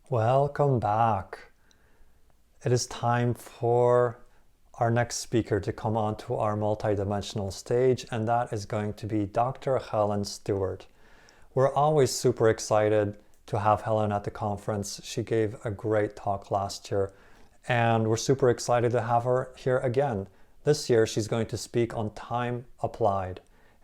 Welcome back. It is time for our next speaker to come onto our multidimensional stage, and that is going to be Dr. Helen Stewart. We're always super excited to have Helen at the conference. She gave a great talk last year, and we're super excited to have her here again. This year, she's going to speak on time applied.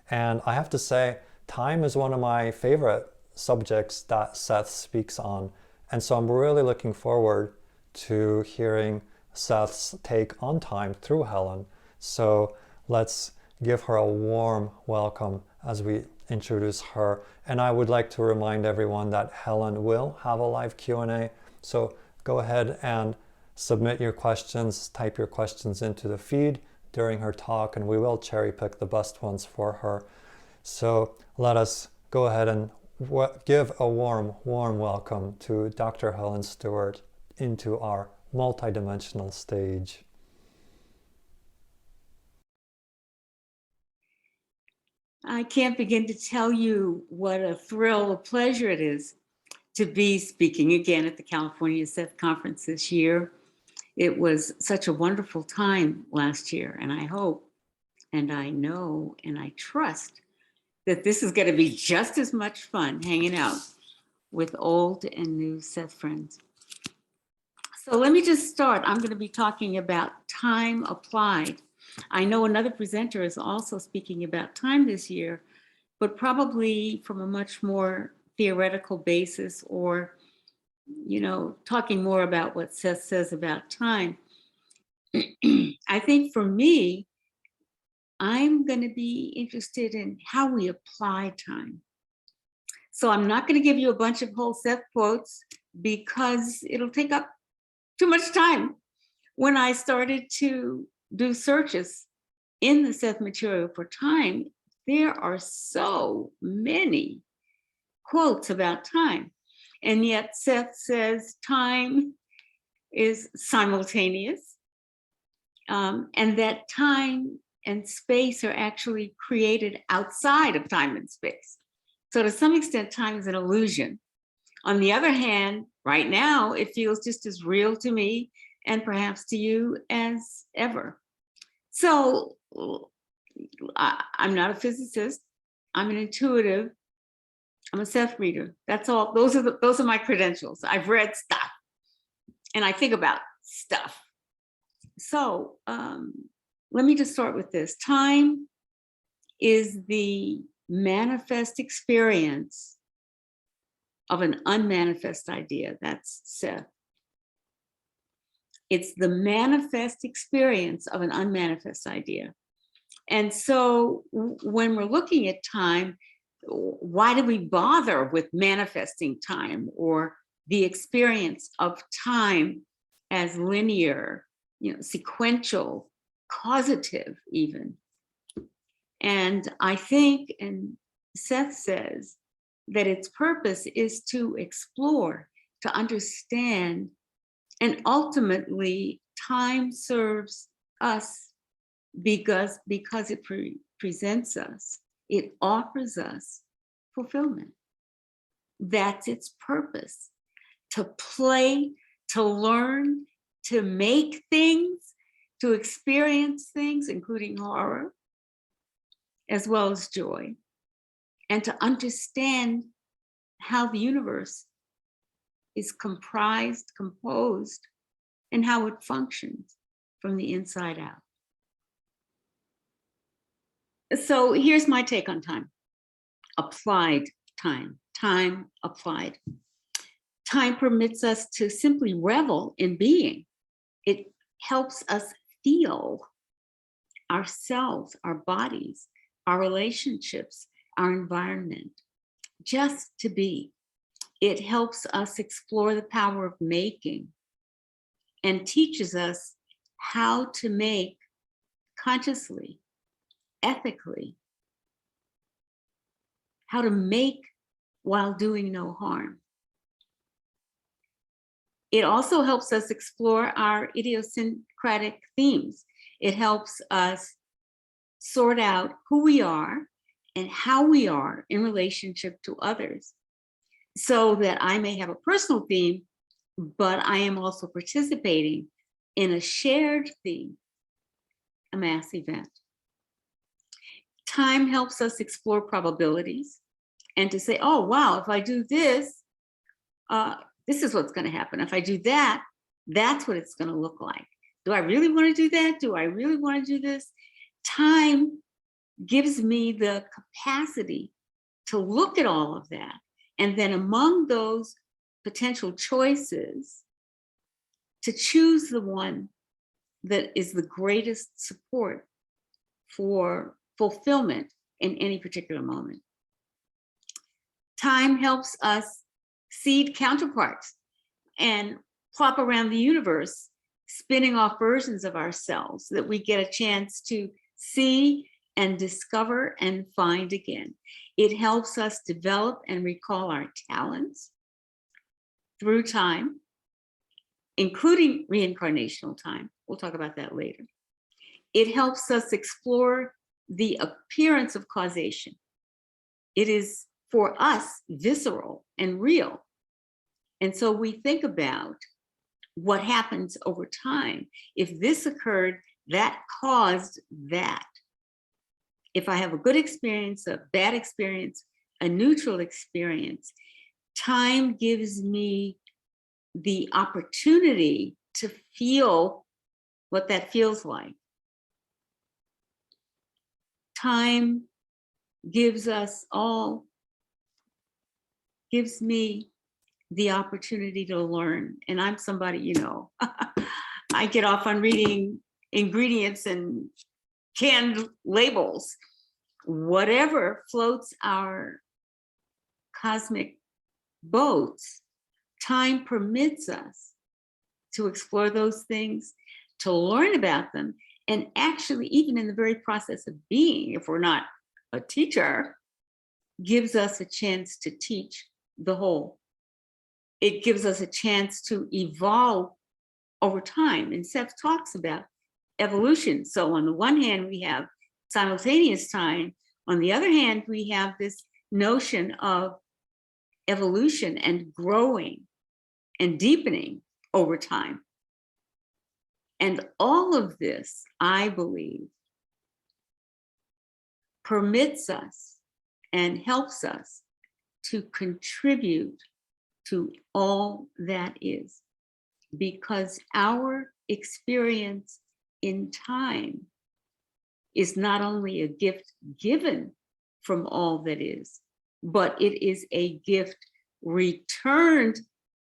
And I have to say, time is one of my favorite subjects that Seth speaks on. And so I'm really looking forward to hearing Seth's take on time through Helen. So let's give her a warm welcome as we introduce her. And I would like to remind everyone that Helen will have a live Q&A. So go ahead and submit your questions, type your questions into the feed during her talk, and we will cherry pick the best ones for her. So let us go ahead and give a warm welcome to Dr. Helen Stewart into our multidimensional stage. I can't begin to tell you what a thrill, a pleasure it is to be speaking again at the California Seth Conference this year. It was such a wonderful time last year, and I hope, and I know, and I trust that this is going to be just as much fun hanging out with old and new Seth friends. So let me just start. I'm going to be talking about time applied. I know another presenter is also speaking about time this year, but probably from a much more theoretical basis, or, you know, talking more about what Seth says about time. I think for me, I'm going to be interested in how we apply time. So I'm not going to give you a bunch of whole Seth quotes because it'll take up too much time. When I started to do searches in the Seth material for time, there are so many quotes about time. And yet Seth says time is simultaneous, and that time and space are actually created outside of time and space. So to some extent, time is an illusion. On the other hand, right now, it feels just as real to me and perhaps to you as ever. So I'm not a physicist. I'm an intuitive. I'm a Seth reader. That's all. Those are my credentials. I've read stuff and I think about stuff. So let me just start with this. Time is the manifest experience of an unmanifest idea. That's Seth. It's the manifest experience of an unmanifest idea. And so when we're looking at time, why do we bother with manifesting time or the experience of time as linear, sequential, causative even? And I think, and Seth says, that its purpose is to explore, to understand, and ultimately time serves us because it presents us, it offers us fulfillment. That's its purpose, to play, to learn, to make things, to experience things, including horror, as well as joy, and to understand how the universe is composed, and how it functions from the inside out. So here's my take on time. Applied time, time applied. Time permits us to simply revel in being. It helps us feel ourselves, our bodies, our relationships, our environment, just to be. It helps us explore the power of making and teaches us how to make consciously, ethically, how to make while doing no harm. It also helps us explore our idiosyncratic themes. It helps us sort out who we are and how we are in relationship to others, so that I may have a personal theme but I am also participating in a shared theme, a mass event. Time helps us explore probabilities and to say, oh, wow, if I do this, this is what's going to happen. If I do that, that's what it's going to look like. Do I really want to do that? Do I really want to do this? Time gives me the capacity to look at all of that. And then among those potential choices, to choose the one that is the greatest support for fulfillment in any particular moment. Time helps us seed counterparts and plop around the universe, spinning off versions of ourselves that we get a chance to see and discover and find again. It helps us develop and recall our talents through time, including reincarnational time. We'll talk about that later. It helps us explore the appearance of causation. It is, for us, visceral and real. And so we think about what happens over time. If this occurred, that caused that. If I have a good experience, a bad experience, a neutral experience, time gives me the opportunity to feel what that feels like. Time gives me the opportunity to learn. And I'm somebody, you know, I get off on reading ingredients and canned labels. Whatever floats our cosmic boats, time permits us to explore those things, to learn about them, and actually, even in the very process of being, if we're not a teacher, gives us a chance to teach the whole. It gives us a chance to evolve over time. And Seth talks about evolution. So on the one hand, we have simultaneous time. On the other hand, we have this notion of evolution and growing and deepening over time. And all of this, I believe, permits us and helps us to contribute to all that is, because our experience in time is not only a gift given from all that is, but it is a gift returned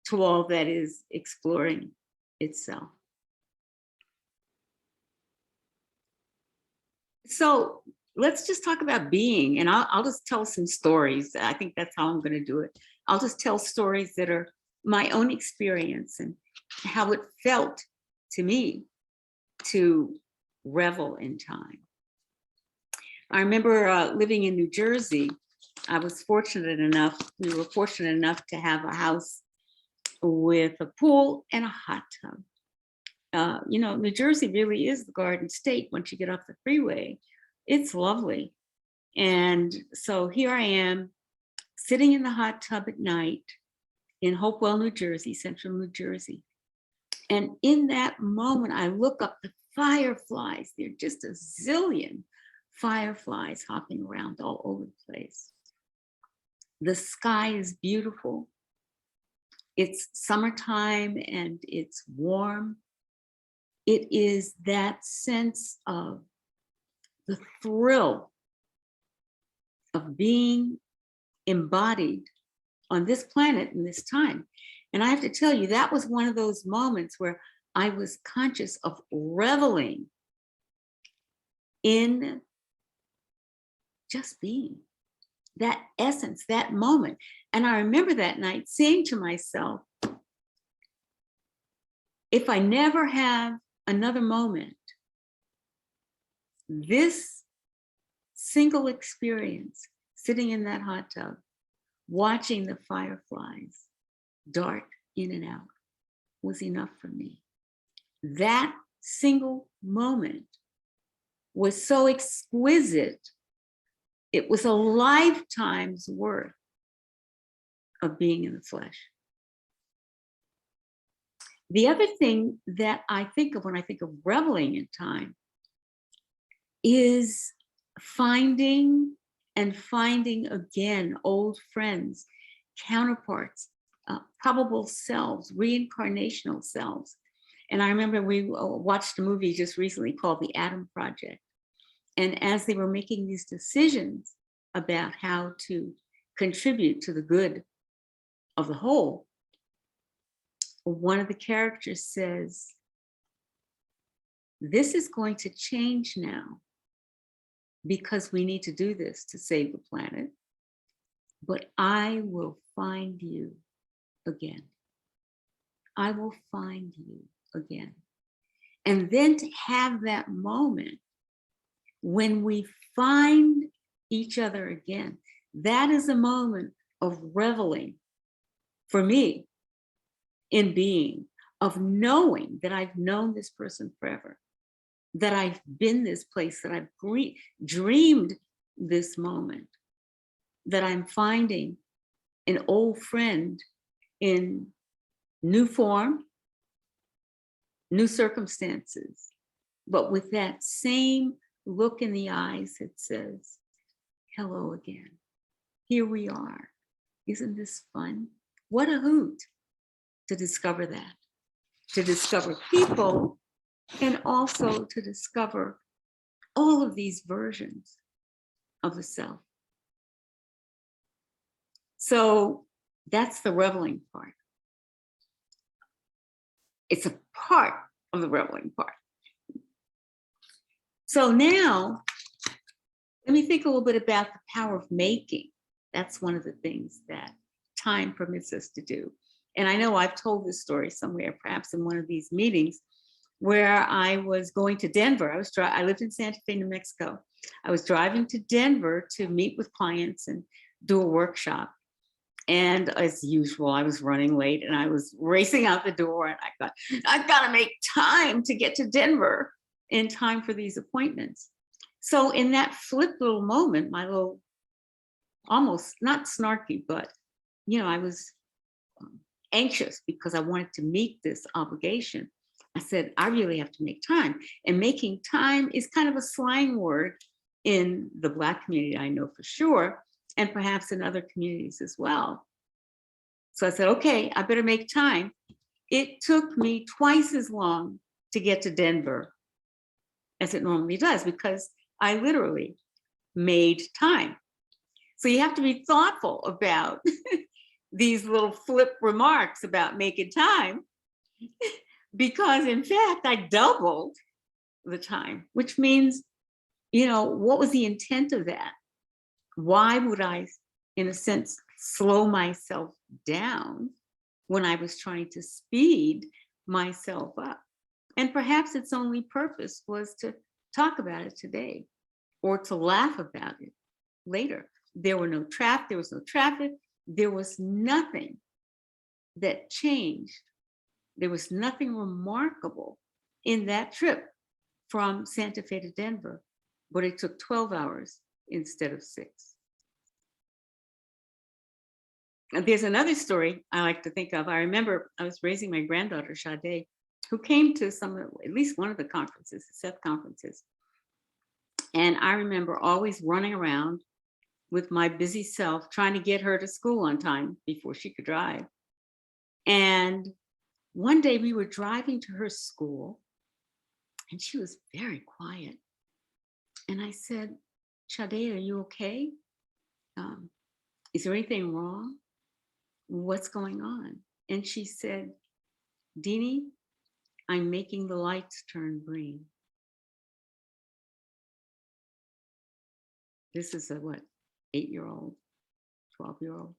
to all that is exploring itself. So let's just talk about being, and I'll just tell some stories. I think that's how I'm going to do it. I'll just tell stories that are my own experience and how it felt to me to revel in time. I remember living in New Jersey. I was fortunate enough, we were fortunate enough to have a house with a pool and a hot tub. You know, New Jersey really is the Garden State once you get off the freeway. It's lovely. And so here I am sitting in the hot tub at night in Hopewell, New Jersey, central New Jersey. And in that moment, I look up the fireflies. There are just a zillion fireflies hopping around all over the place. The sky is beautiful. It's summertime and it's warm. It is that sense of the thrill of being embodied on this planet in this time. And I have to tell you, that was one of those moments where I was conscious of reveling in just being, that essence, that moment. And I remember that night saying to myself, if I never have another moment, this single experience, sitting in that hot tub, watching the fireflies dart in and out, was enough for me. That single moment was so exquisite. It was a lifetime's worth of being in the flesh. The other thing that I think of when I think of reveling in time is finding again old friends, counterparts, probable selves, reincarnational selves. And I remember we watched a movie just recently called The Atom Project. And as they were making these decisions about how to contribute to the good of the whole, one of the characters says, "This is going to change now because we need to do this to save the planet, but I will find you again. I will find you again." And then to have that moment when we find each other again, that is a moment of reveling for me in being, of knowing that I've known this person forever, that I've been this place, that I've dreamed this moment, that I'm finding an old friend in new form, new circumstances, but with that same look in the eyes that says, "Hello again. Here we are. Isn't this fun?" What a hoot to discover that, to discover people, and also to discover all of these versions of the self. So that's the reveling part. It's a part of the reveling part. So now, let me think a little bit about the power of making. That's one of the things that time permits us to do. And I know I've told this story somewhere, perhaps in one of these meetings, where I was going to Denver. I lived in Santa Fe, New Mexico. I was driving to Denver to meet with clients and do a workshop. And as usual, I was running late and I was racing out the door, and I thought, I've got to make time to get to Denver in time for these appointments. So in that flip little moment, my little, almost not snarky, but I was anxious because I wanted to meet this obligation. I said, I really have to make time. And making time is kind of a slang word in the Black community, I know for sure, and perhaps in other communities as well. So I said, okay, I better make time. It took me twice as long to get to Denver as it normally does, because I literally made time. So you have to be thoughtful about these little flip remarks about making time, because in fact, I doubled the time, which means, what was the intent of that? Why would I, in a sense, slow myself down when I was trying to speed myself up? And perhaps its only purpose was to talk about it today or to laugh about it later. There was no traffic. There was nothing that changed. There was nothing remarkable in that trip from Santa Fe to Denver, but it took 12 hours instead of 6. And there's another story I like to think of. I remember I was raising my granddaughter, Sade, who came to at least one of the conferences, the Seth conferences. And I remember always running around with my busy self, trying to get her to school on time before she could drive. And one day we were driving to her school and she was very quiet. And I said, Sade, are you okay? Is there anything wrong? What's going on? And she said, Deanie, I'm making the lights turn green. This is a 8-year-old, 12-year-old.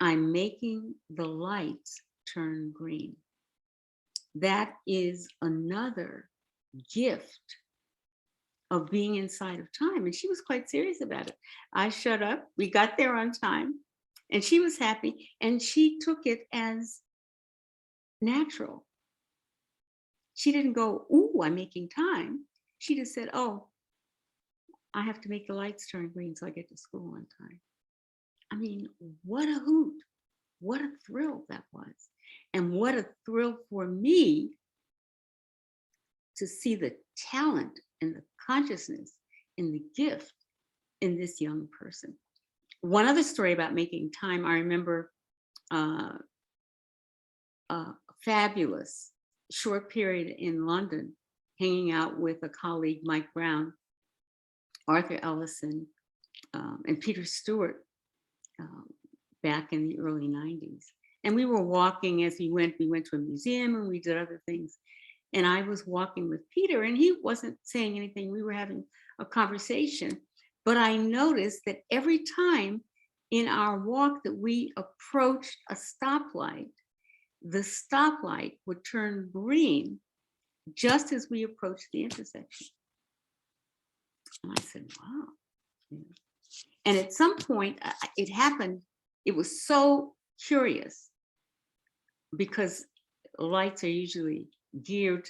I'm making the lights turn green. That is another gift of being inside of time. And she was quite serious about it. I shut up, we got there on time, and she was happy, and she took it as natural. She didn't go, ooh, I'm making time. She just said, oh, I have to make the lights turn green so I get to school on time. I mean, what a hoot. what a thrill that was. And what a thrill for me to see the talent and the consciousness and the gift in this young person. One other story about making time, I remember a fabulous short period in London, hanging out with a colleague, Mike Brown, Arthur Ellison, and Peter Stewart back in the early 90s. And we were walking as we went to a museum and we did other things. And I was walking with Peter and he wasn't saying anything. We were having a conversation, but I noticed that every time in our walk that we approached a stoplight, the stoplight would turn green just as we approached the intersection. And I said, wow. And at some point it happened, it was so curious because lights are usually geared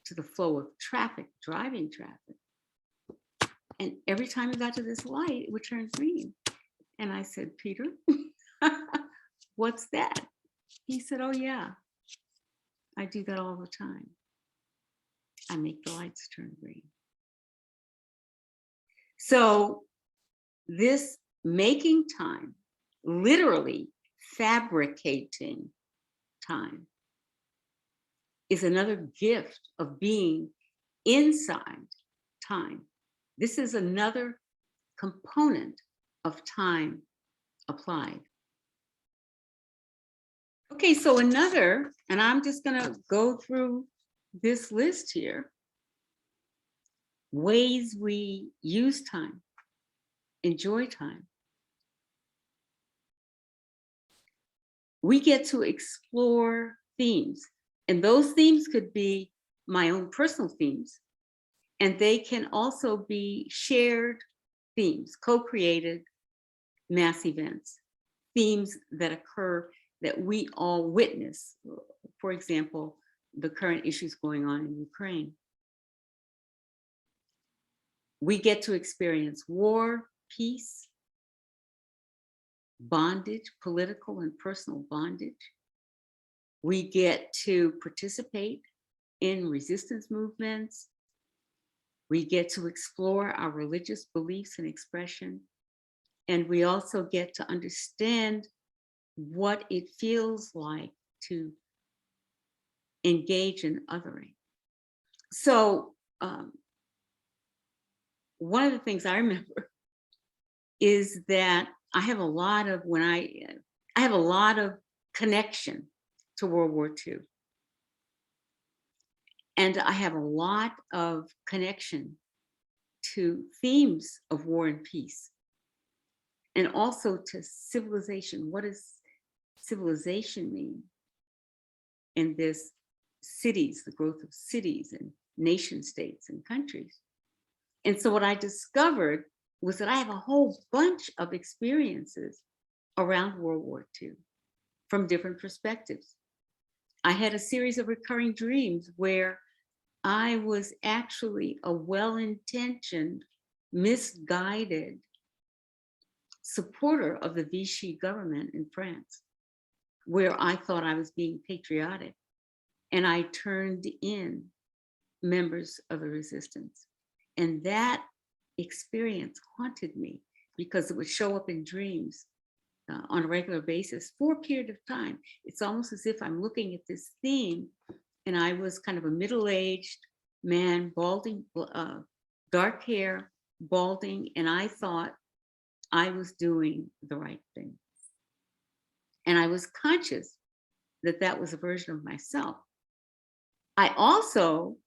to the flow of traffic, driving traffic. And every time we got to this light, it would turn green. And I said, Peter, what's that? He said, oh yeah, I do that all the time. I make the lights turn green. So this making time, literally fabricating time, is another gift of being inside time. This is another component of time applied. Okay, so another, and I'm just gonna go through this list here, ways we use time, enjoy time. We get to explore themes, and those themes could be my own personal themes, and they can also be shared themes, co-created mass events, themes that occur that we all witness. For example, the current issues going on in Ukraine. We get to experience war, peace, bondage, political and personal bondage. We get to participate in resistance movements. We get to explore our religious beliefs and expression. And we also get to understand what it feels like to engage in othering. So one of the things I remember is that I have a lot of, I have a lot of connection to World War II. And I have a lot of connection to themes of war and peace. And also to civilization. What does civilization mean in this cities, the growth of cities and nation states and countries? And so what I discovered was that I have a whole bunch of experiences around World War II from different perspectives. I had a series of recurring dreams where I was actually a well-intentioned, misguided supporter of the Vichy government in France, where I thought I was being patriotic, and I turned in members of the resistance. And that experience haunted me because it would show up in dreams on a regular basis for a period of time. It's almost as if I'm looking at this theme and I was kind of a middle-aged man, balding, dark hair, balding, and I thought I was doing the right thing. And I was conscious that that was a version of myself. I also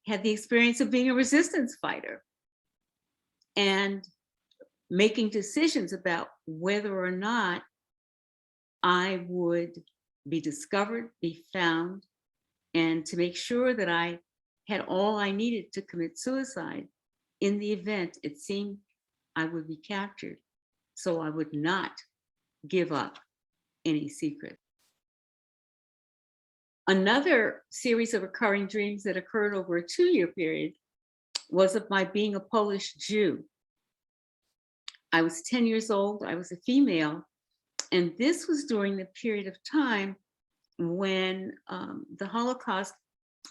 had the experience of being a resistance fighter and making decisions about whether or not I would be discovered, be found, and to make sure that I had all I needed to commit suicide in the event it seemed I would be captured, so I would not give up any secret. Another series of recurring dreams that occurred over a 2-year period was of my being a Polish Jew. I was 10 years old, I was a female, And this was during the period of time when the Holocaust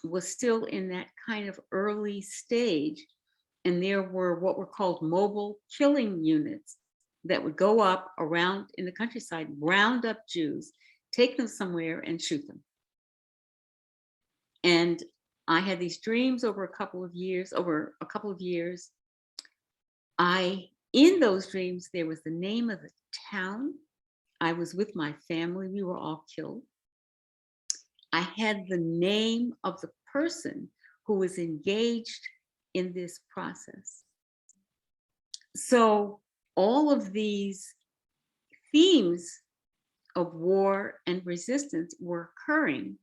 was still in that kind of early stage. And there were what were called mobile killing units that would go up around in the countryside, round up Jews, take them somewhere and shoot them. And I had these dreams over a couple of years. In those dreams, there was the name of the town. I was with my family. We were all killed. I had the name of the person who was engaged in this process. So all of these themes of war and resistance were occurring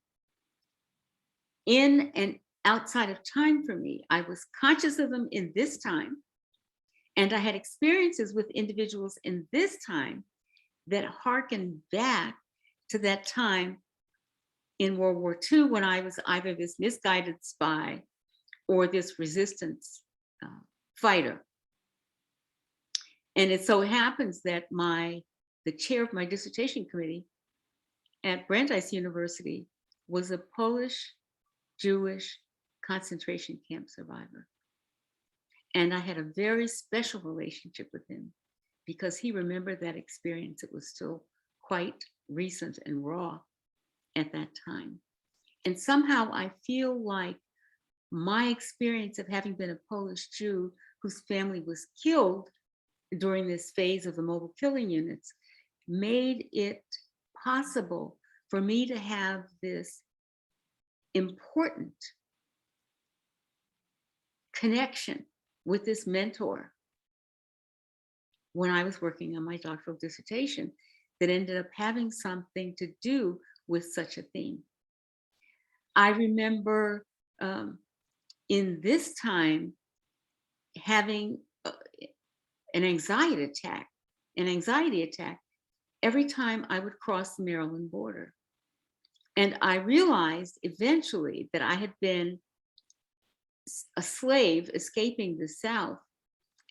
in and outside of time for me. I was conscious of them in this time, and I had experiences with individuals in this time that harkened back to that time in World War II when I was either this misguided spy or this resistance fighter. And it so happens that the chair of my dissertation committee at Brandeis University was a Polish Jewish concentration camp survivor. And I had a very special relationship with him because he remembered that experience. It was still quite recent and raw at that time. And somehow I feel like my experience of having been a Polish Jew whose family was killed during this phase of the mobile killing units made it possible for me to have this important connection with this mentor when I was working on my doctoral dissertation that ended up having something to do with such a theme. I remember in this time having an anxiety attack every time I would cross the Maryland border. And I realized eventually that I had been a slave escaping the South.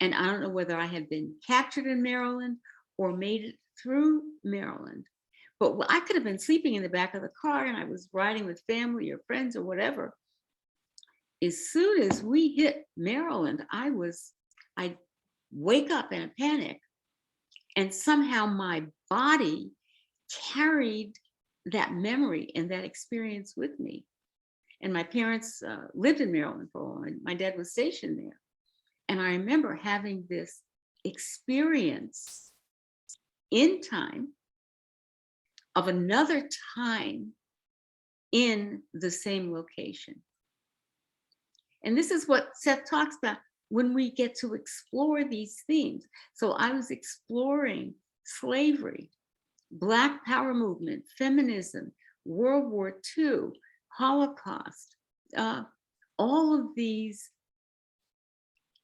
And I don't know whether I had been captured in Maryland or made it through Maryland. But I could have been sleeping in the back of the car and I was riding with family or friends or whatever. As soon as we hit Maryland, I'd wake up in a panic, and somehow my body carried that memory and that experience with me. And my parents lived in Maryland for a while, and my dad was stationed there. And I remember having this experience in time of another time in the same location. And this is what Seth talks about when we get to explore these themes. So I was exploring slavery, Black power movement, feminism, World War II, Holocaust, all of these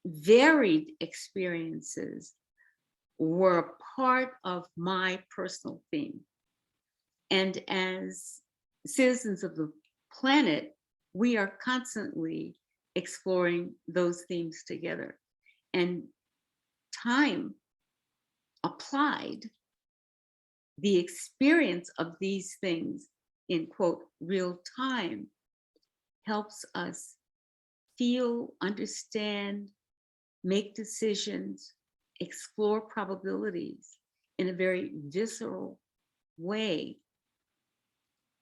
varied experiences were a part of my personal theme. And as citizens of the planet, we are constantly exploring those themes together. And time applied, the experience of these things in quote real time helps us feel, understand, make decisions, explore probabilities in a very visceral way,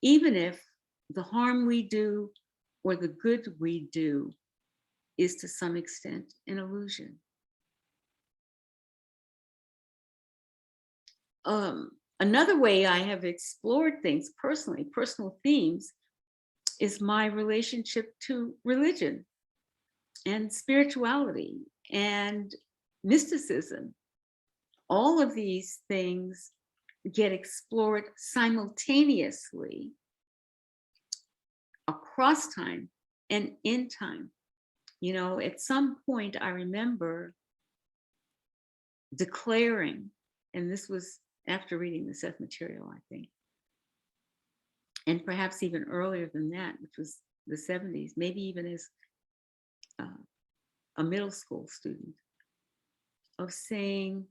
even if the harm we do or the good we do is to some extent an illusion. Another way I have explored things personally, personal themes, is my relationship to religion and spirituality and mysticism. All of these things get explored simultaneously across time and in time. You know, at some point I remember declaring, and this was after reading the Seth material, I think, and perhaps even earlier than that, which was the 70s, maybe even as a middle school student, of saying,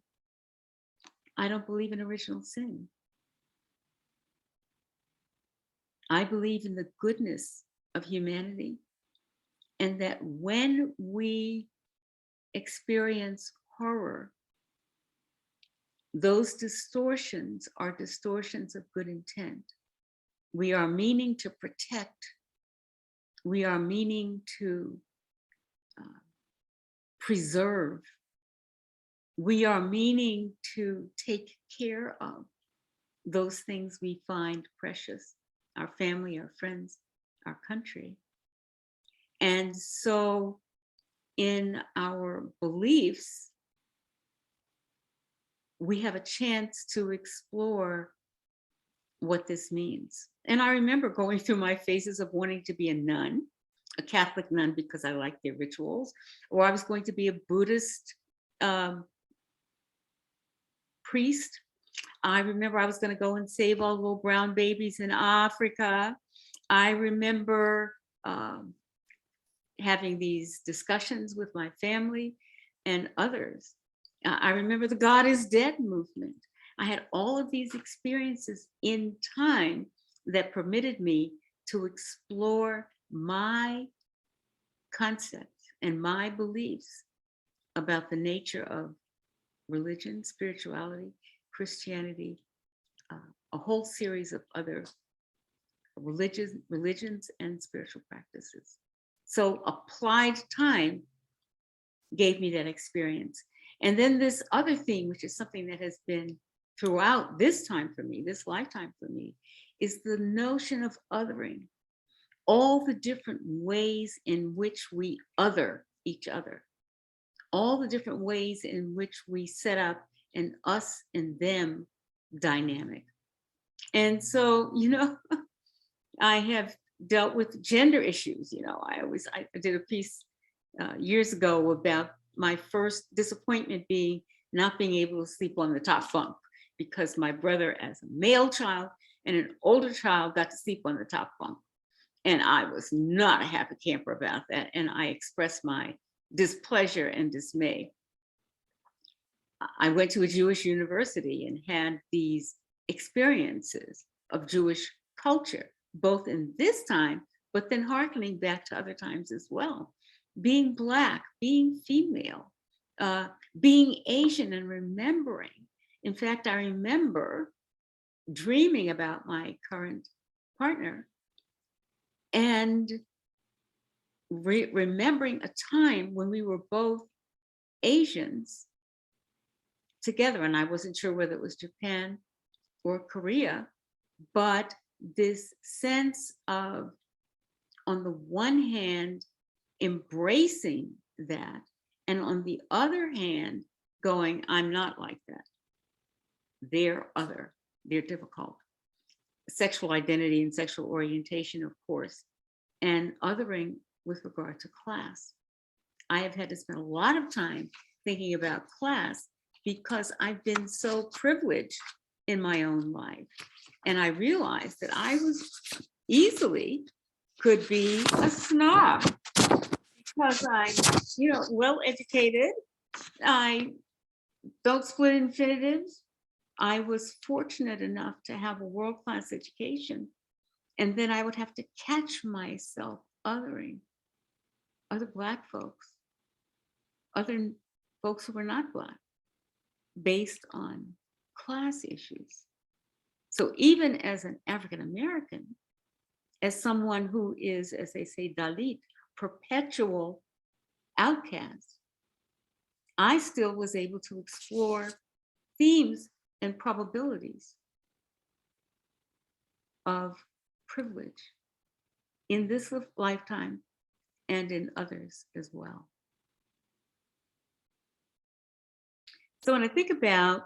I don't believe in original sin. I believe in the goodness of humanity, and that when we experience horror, those distortions are distortions of good intent. We are meaning to protect. We are meaning to preserve. We are meaning to take care of those things we find precious, our family, our friends, our country. And so in our beliefs, we have a chance to explore what this means. And I remember going through my phases of wanting to be a nun, a Catholic nun, because I liked their rituals, or I was going to be a Buddhist priest. I remember I was going to go and save all the little brown babies in Africa. I remember having these discussions with my family and others. I remember the God is Dead movement. I had all of these experiences in time that permitted me to explore my concepts and my beliefs about the nature of religion, spirituality, Christianity, a whole series of other religions and spiritual practices. So applied time gave me that experience. And then this other theme, which is something that has been throughout this time for me, this lifetime for me, is the notion of othering. All the different ways in which we other each other, all the different ways in which we set up an us and them dynamic. And so, I have dealt with gender issues. I did a piece years ago about my first disappointment being not being able to sleep on the top bunk, because my brother, as a male child and an older child, got to sleep on the top bunk. And I was not a happy camper about that. And I expressed my displeasure and dismay. I went to a Jewish university and had these experiences of Jewish culture, both in this time, but then hearkening back to other times as well. Being Black, being female, being Asian, and remembering. In fact, I remember dreaming about my current partner and remembering a time when we were both Asians together. And I wasn't sure whether it was Japan or Korea, but this sense of, on the one hand, embracing that, and on the other hand, going, I'm not like that. They're other, they're difficult. Sexual identity and sexual orientation, of course, and othering with regard to class. I have had to spend a lot of time thinking about class because I've been so privileged in my own life. And I realized that I was easily could be a snob because I'm, well educated. I don't split infinitives. I was fortunate enough to have a world-class education. And then I would have to catch myself othering other Black folks, other folks who were not Black, based on class issues. So even as an African American, as someone who is, as they say, Dalit, perpetual outcast, I still was able to explore themes and probabilities of privilege in this lifetime and in others as well. So when I think about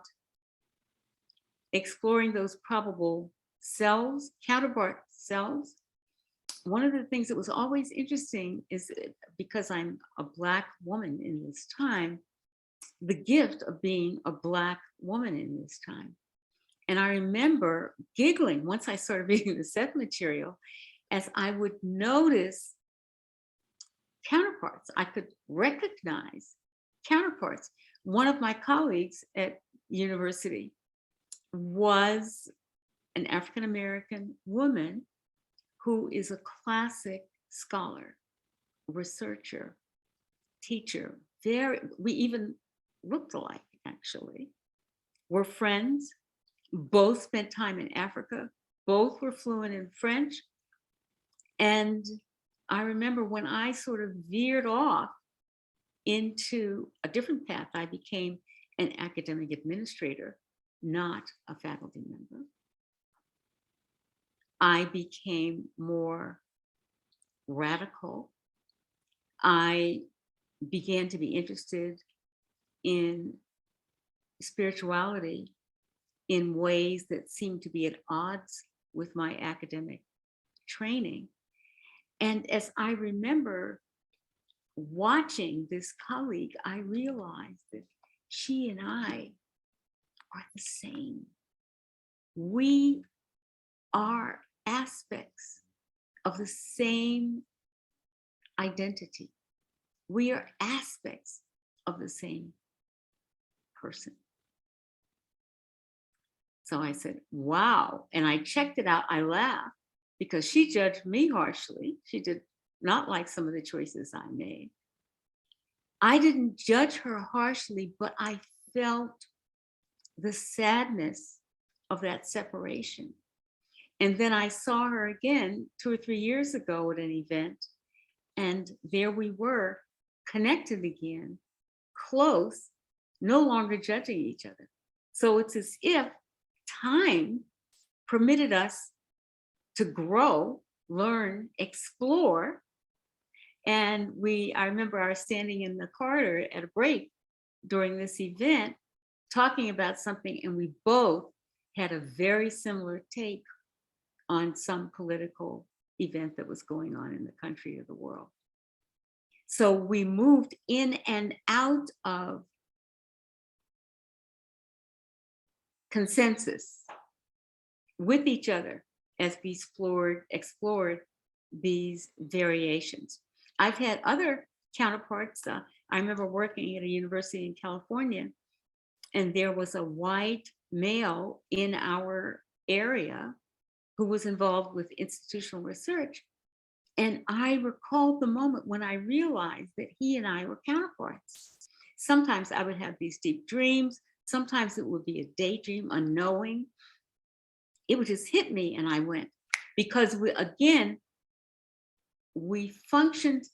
exploring those probable selves, counterpart selves, one of the things that was always interesting is, because I'm a Black woman in this time, the gift of being a Black woman in this time. And I remember giggling once I started reading the Seth material, as I would notice counterparts. I could recognize counterparts. One of my colleagues at university was an African-American woman who is a classic scholar, researcher, teacher. We even looked alike, actually. We're friends, both spent time in Africa, both were fluent in French. And I remember when I sort of veered off into a different path, I became an academic administrator, not a faculty member. I became more radical. I began to be interested in spirituality in ways that seemed to be at odds with my academic training. And as I remember watching this colleague, I realized that she and I are the same. We are aspects of the same identity. We are aspects of the same person. So I said, wow. And I checked it out. I laughed because she judged me harshly. She did not like some of the choices I made. I didn't judge her harshly, but I felt the sadness of that separation. And then I saw her again 2 or 3 years ago at an event, and there we were, connected again, close, no longer judging each other. So it's as if time permitted us to grow, learn, explore. And I remember I was standing in the corridor at a break during this event, talking about something, and we both had a very similar take on some political event that was going on in the country or the world. So we moved in and out of consensus with each other as we explored these variations. I've had other counterparts. I remember working at a university in California, and there was a white male in our area who was involved with institutional research. And I recalled the moment when I realized that he and I were counterparts. Sometimes I would have these deep dreams. Sometimes it would be a daydream, a knowing. It would just hit me and I went. Because we functioned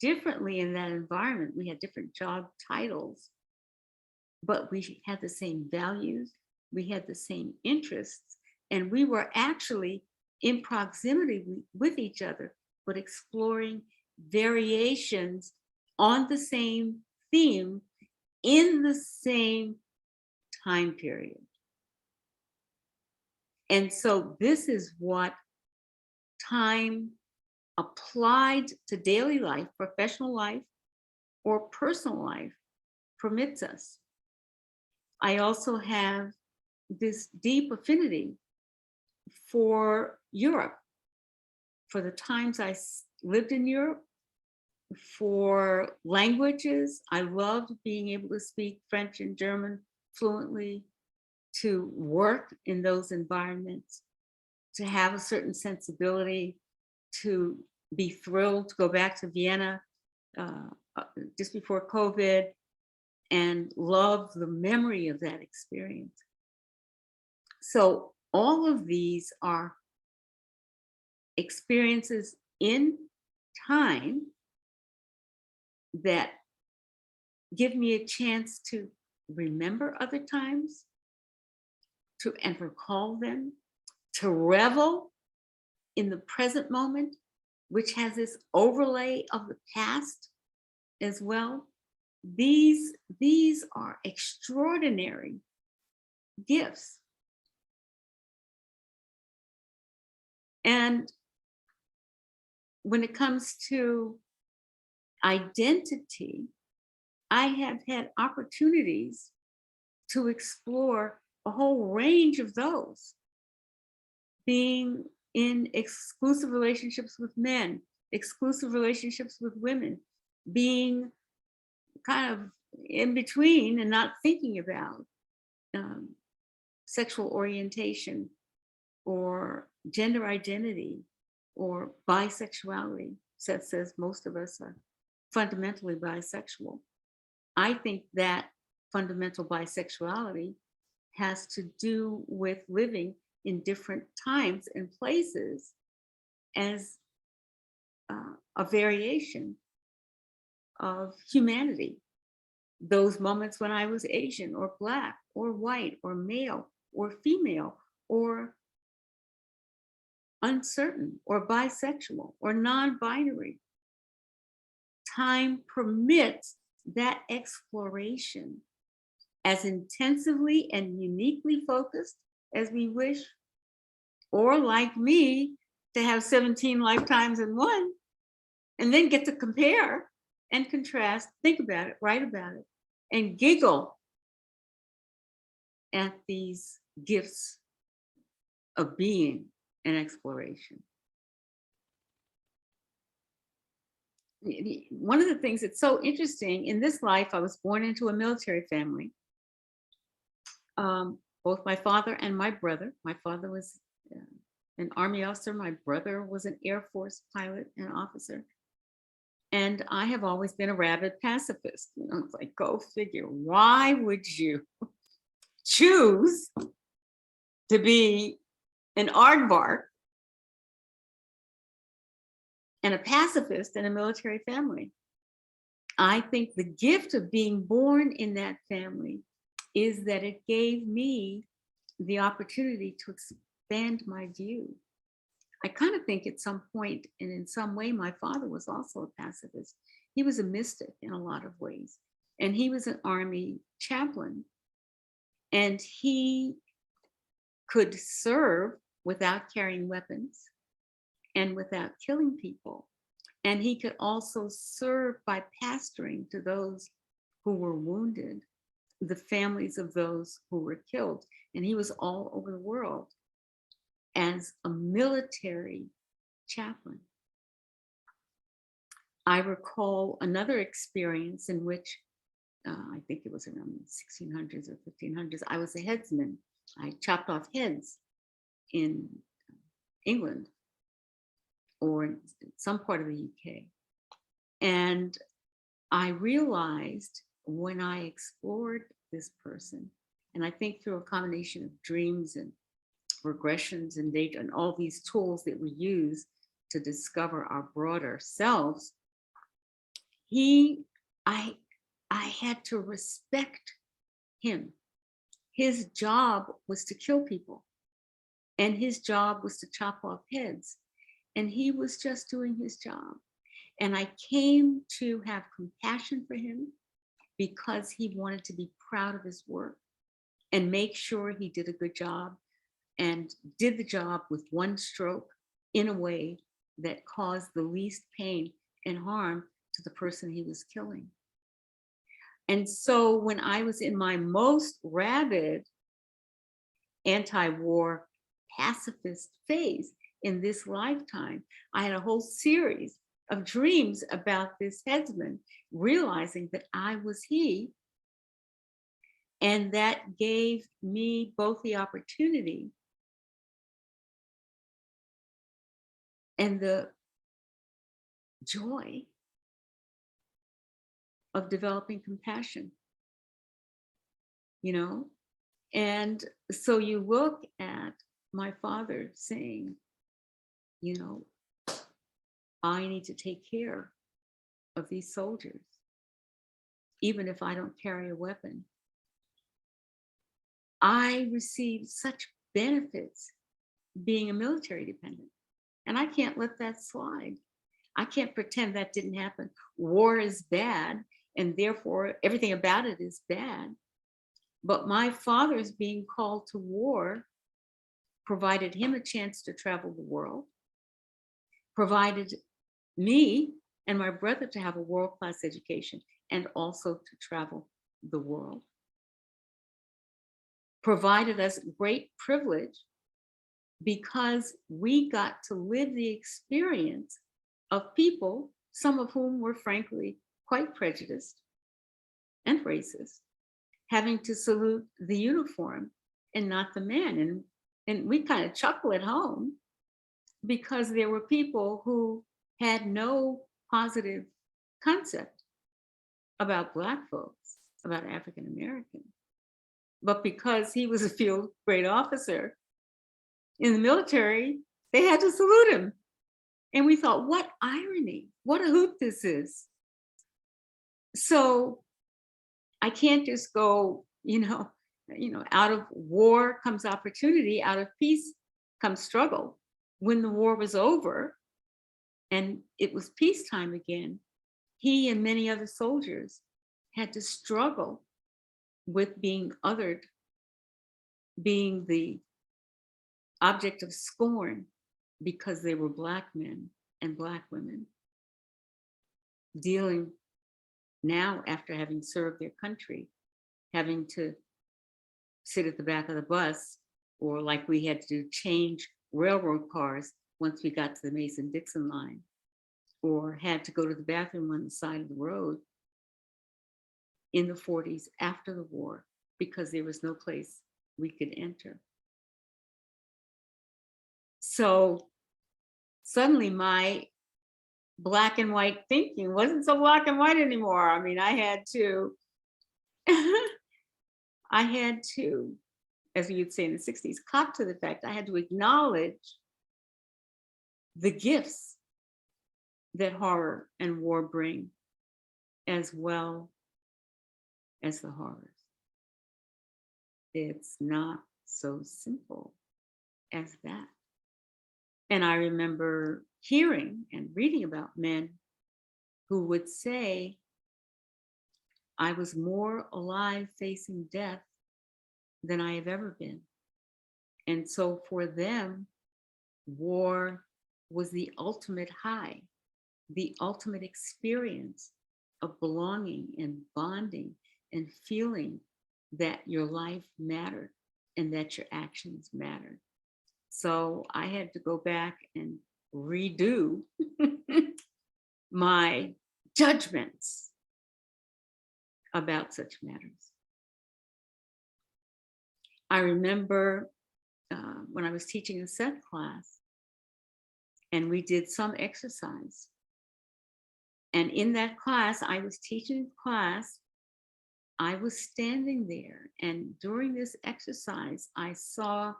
differently in that environment. We had different job titles, but we had the same values. We had the same interests. And we were actually in proximity with each other, but exploring variations on the same theme in the same time period. And so this is what time applied to daily life, professional life, or personal life permits us. I also have this deep affinity for Europe, for the times I lived in Europe, for languages. I loved being able to speak French and German fluently, to work in those environments, to have a certain sensibility, to be thrilled to go back to Vienna just before COVID and love the memory of that experience. So all of these are experiences in time that give me a chance to remember other times, and recall them, to revel in the present moment, which has this overlay of the past as well. These are extraordinary gifts. And when it comes to identity, I have had opportunities to explore a whole range of those, being in exclusive relationships with men, exclusive relationships with women, being kind of in between and not thinking about sexual orientation or gender identity or bisexuality. Seth says most of us are fundamentally bisexual. I think that fundamental bisexuality has to do with living in different times and places as a variation of humanity. Those moments when I was Asian or Black or white or male or female or uncertain or bisexual or non-binary. Time permits that exploration as intensively and uniquely focused as we wish, or like me, to have 17 lifetimes in one, and then get to compare and contrast, think about it, write about it, and giggle at these gifts of being and exploration. One of the things that's so interesting in this life, I was born into a military family. Both my father and my brother. My father was an Army officer. My brother was an Air Force pilot and officer. And I have always been a rabid pacifist. You know, it's like, go figure. Why would you choose to be an aardvark and a pacifist in a military family? I think the gift of being born in that family is that it gave me the opportunity to expand my view. I kind of think at some point, and in some way, my father was also a pacifist. He was a mystic in a lot of ways. And he was an Army chaplain. And he could serve without carrying weapons and without killing people. And he could also serve by pastoring to those who were wounded, the families of those who were killed. And he was all over the world as a military chaplain. I recall another experience in which, I think it was around the 1600s or 1500s, I was a headsman. I chopped off heads in England or in some part of the UK. And I realized when I explored this person, and I think through a combination of dreams and regressions and data and all these tools that we use to discover our broader selves, I had to respect him. His job was to kill people, and his job was to chop off heads, and he was just doing his job. And I came to have compassion for him because he wanted to be proud of his work and make sure he did a good job and did the job with one stroke in a way that caused the least pain and harm to the person he was killing. And so when I was in my most rabid anti-war pacifist phase in this lifetime, I had a whole series of dreams about this headsman, realizing that I was he. And that gave me both the opportunity and the joy of developing compassion, you know? And so you look at my father saying, you know, I need to take care of these soldiers, even if I don't carry a weapon. I received such benefits being a military dependent, and I can't let that slide. I can't pretend that didn't happen. War is bad, and therefore everything about it is bad. But my father's being called to war provided him a chance to travel the world, provided me and my brother to have a world-class education and also to travel the world, provided us great privilege because we got to live the experience of people, some of whom were frankly quite prejudiced and racist, having to salute the uniform and not the man. And we kind of chuckle at home because there were people who had no positive concept about Black folks, about African Americans. But because he was a field grade officer in the military, they had to salute him. And we thought, what irony, what a hoot this is. So I can't just go, out of war comes opportunity, out of peace comes struggle. When the war was over and it was peacetime again, he and many other soldiers had to struggle with being othered, being the object of scorn because they were Black men and Black women, dealing now after having served their country, having to sit at the back of the bus, or like we had to do, change railroad cars once we got to the Mason-Dixon line, or had to go to the bathroom on the side of the road in the 40s after the war because there was no place we could enter. So suddenly my Black and white thinking wasn't so black and white anymore. I mean, I had to, as we would say in the 60s, cop to the fact I had to acknowledge the gifts that horror and war bring, as well as the horrors. It's not so simple as that. And I remember hearing and reading about men who would say, I was more alive facing death than I have ever been. And so for them, war was the ultimate high, the ultimate experience of belonging and bonding and feeling that your life mattered and that your actions mattered. So I had to go back and redo my judgments about such matters. I remember when I was teaching a Seth class, and we did some exercise. And in that class, I was teaching class, I was standing there, and during this exercise, I saw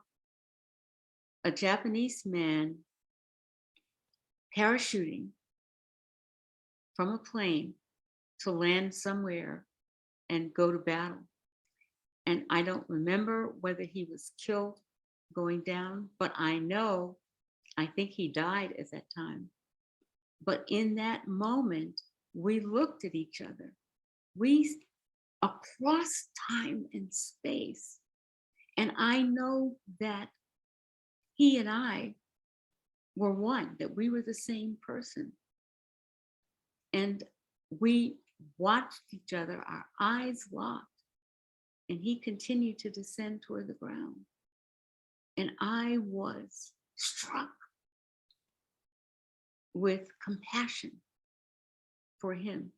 a Japanese man parachuting from a plane to land somewhere and go to battle. And I don't remember whether he was killed going down, but I think he died at that time. But in that moment, we looked at each other. We, across time and space. And I know that he and I were one, that we were the same person. And we watched each other, our eyes locked, and he continued to descend toward the ground. And I was struck with compassion for him,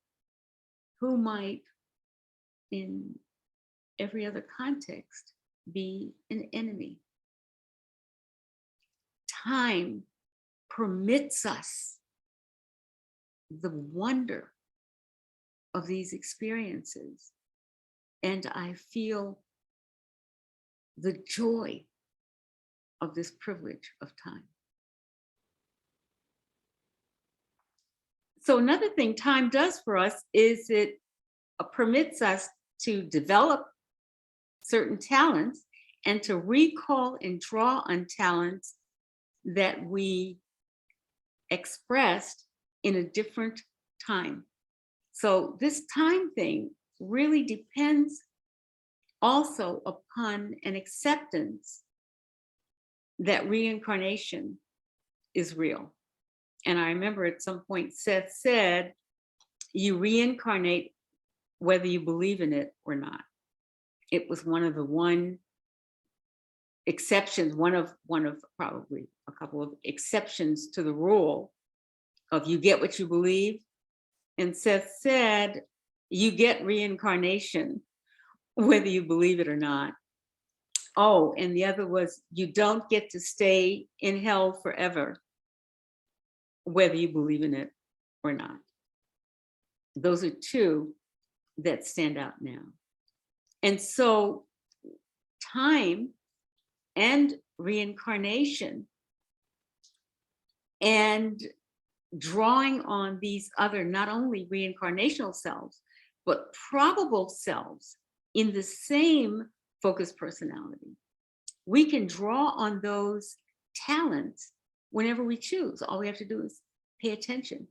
who might, in every other context, be an enemy. Time permits us the wonder of these experiences, and I feel the joy of this privilege of time. So another thing time does for us is it permits us to develop certain talents and to recall and draw on talents that we expressed in a different time. So this time thing really depends also upon an acceptance that reincarnation is real. And I remember at some point Seth said, you reincarnate whether you believe in it or not. It was one of the exceptions, one of probably a couple of exceptions to the rule of you get what you believe. And Seth said, you get reincarnation whether you believe it or not. Oh, and the other was, you don't get to stay in hell forever. whether you believe in it or not. Those are two that stand out now. And so time and reincarnation and drawing on these other, not only reincarnational selves, but probable selves in the same focused personality. We can draw on those talents whenever we choose. All we have to do is pay attention.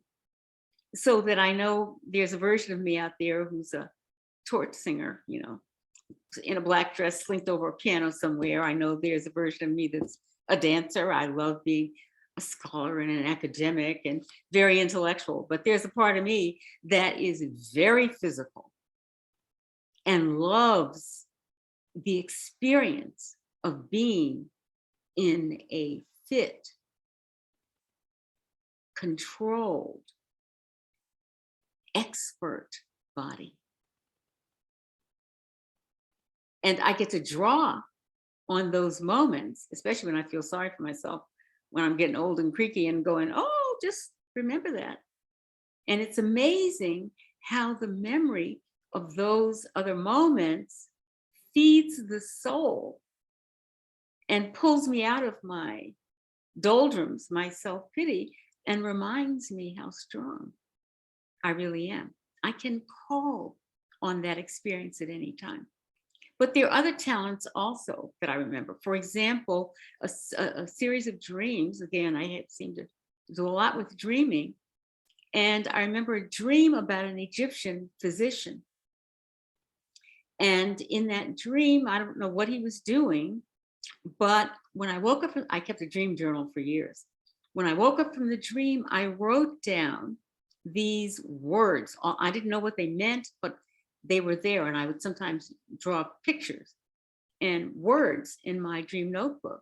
So that I know there's a version of me out there who's a torch singer, you know, in a black dress slinked over a piano somewhere. I know there's a version of me that's a dancer. I love being a scholar and an academic and very intellectual, but there's a part of me that is very physical and loves the experience of being in a fit, controlled, expert body. And I get to draw on those moments, especially when I feel sorry for myself, when I'm getting old and creaky and going, oh, just remember that. And it's amazing how the memory of those other moments feeds the soul and pulls me out of my doldrums, my self-pity, and reminds me how strong I really am. I can call on that experience at any time. But there are other talents also that I remember. For example, a series of dreams. Again, I seem to do a lot with dreaming. And I remember a dream about an Egyptian physician. And in that dream, I don't know what he was doing, but when I woke up, I kept a dream journal for years. When I woke up from the dream, I wrote down these words. I didn't know what they meant, but they were there. And I would sometimes draw pictures and words in my dream notebook.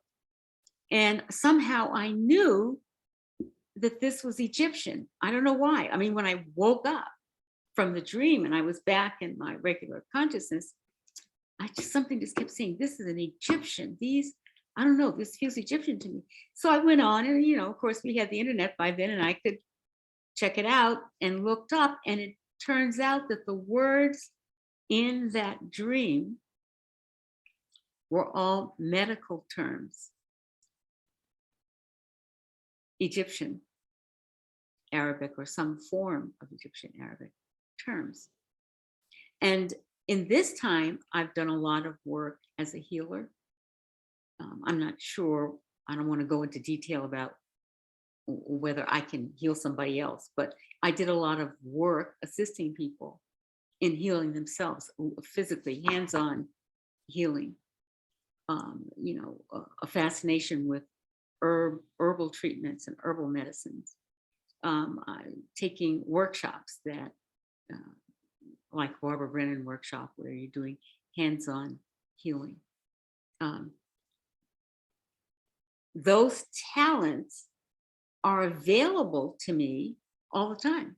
And somehow I knew that this was Egyptian. I don't know why. I mean, when I woke up from the dream and I was back in my regular consciousness, something just kept saying, this is an Egyptian. I don't know, this feels Egyptian to me. So I went on and, you know, of course we had the internet by then and I could check it out and looked up, and it turns out that the words in that dream were all medical terms. Egyptian Arabic or some form of Egyptian Arabic terms. And in this time, I've done a lot of work as a healer. I'm not sure, I don't want to go into detail about whether I can heal somebody else, but I did a lot of work assisting people in healing themselves, physically, hands-on healing. You know, a fascination with herbal treatments and herbal medicines. Taking workshops that, like Barbara Brennan workshop, where you're doing hands-on healing. Those talents are available to me all the time.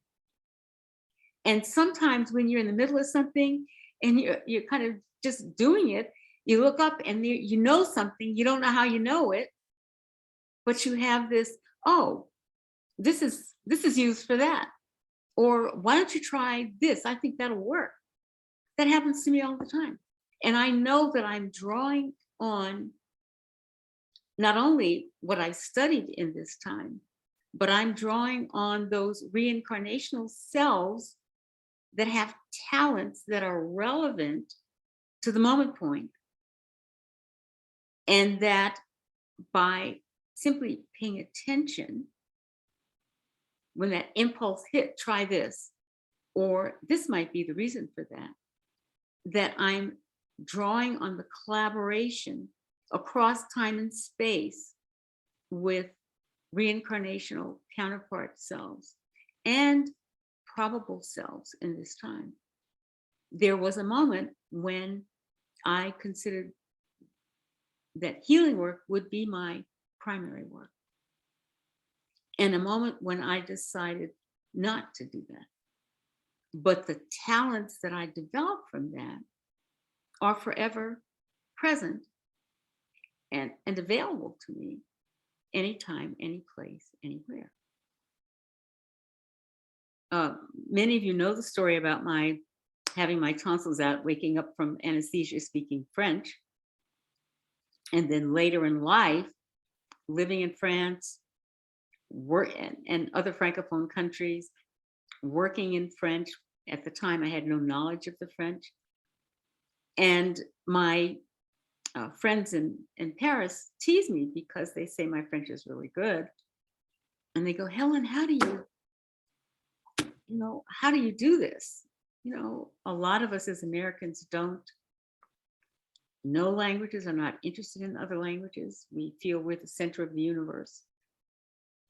And sometimes when you're in the middle of something and you're kind of just doing it, you look up and you know something, you don't know how you know it, but you have this, oh, this is used for that. Or why don't you try this? I think that'll work. That happens to me all the time. And I know that I'm drawing on not only what I studied in this time, but I'm drawing on those reincarnational selves that have talents that are relevant to the moment point. And that by simply paying attention, when that impulse hit, try this, or this might be the reason for that, that I'm drawing on the collaboration across time and space with reincarnational counterpart selves and probable selves in this time. There was a moment when I considered that healing work would be my primary work, and a moment when I decided not to do that. But the talents that I developed from that are forever present and available to me anytime, any place, anywhere. Many of you know the story about my having my tonsils out, waking up from anesthesia, speaking French. And then later in life, living in France, and other Francophone countries, working in French. At the time, I had no knowledge of the French. And my friends in Paris tease me because they say my French is really good. And they go, Helen, how do you do this? A lot of us as Americans don't know languages, are not interested in other languages. We feel we're the center of the universe.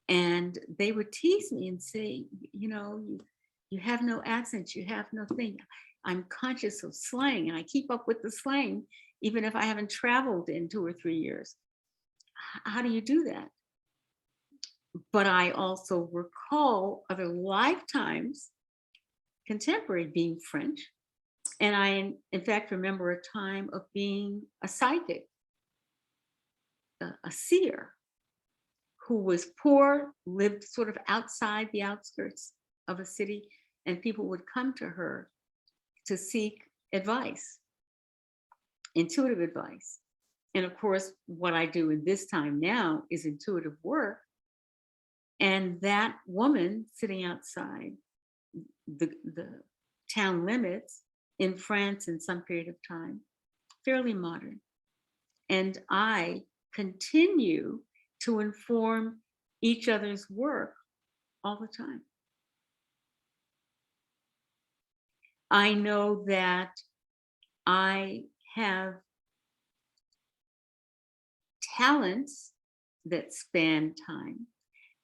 And they would tease me and say, you have no accent, you have no thing. I'm conscious of slang and I keep up with the slang, even if I haven't traveled in 2 or 3 years. How do you do that? But I also recall other lifetimes, contemporary, being French. And I, in fact, remember a time of being a psychic, a seer, who was poor, lived sort of outside the outskirts of a city, and people would come to her to seek advice, intuitive advice. And of course, what I do in this time now is intuitive work. And that woman sitting outside the town limits in France in some period of time, fairly modern. And I continue to inform each other's work all the time. I know that I have talents that span time,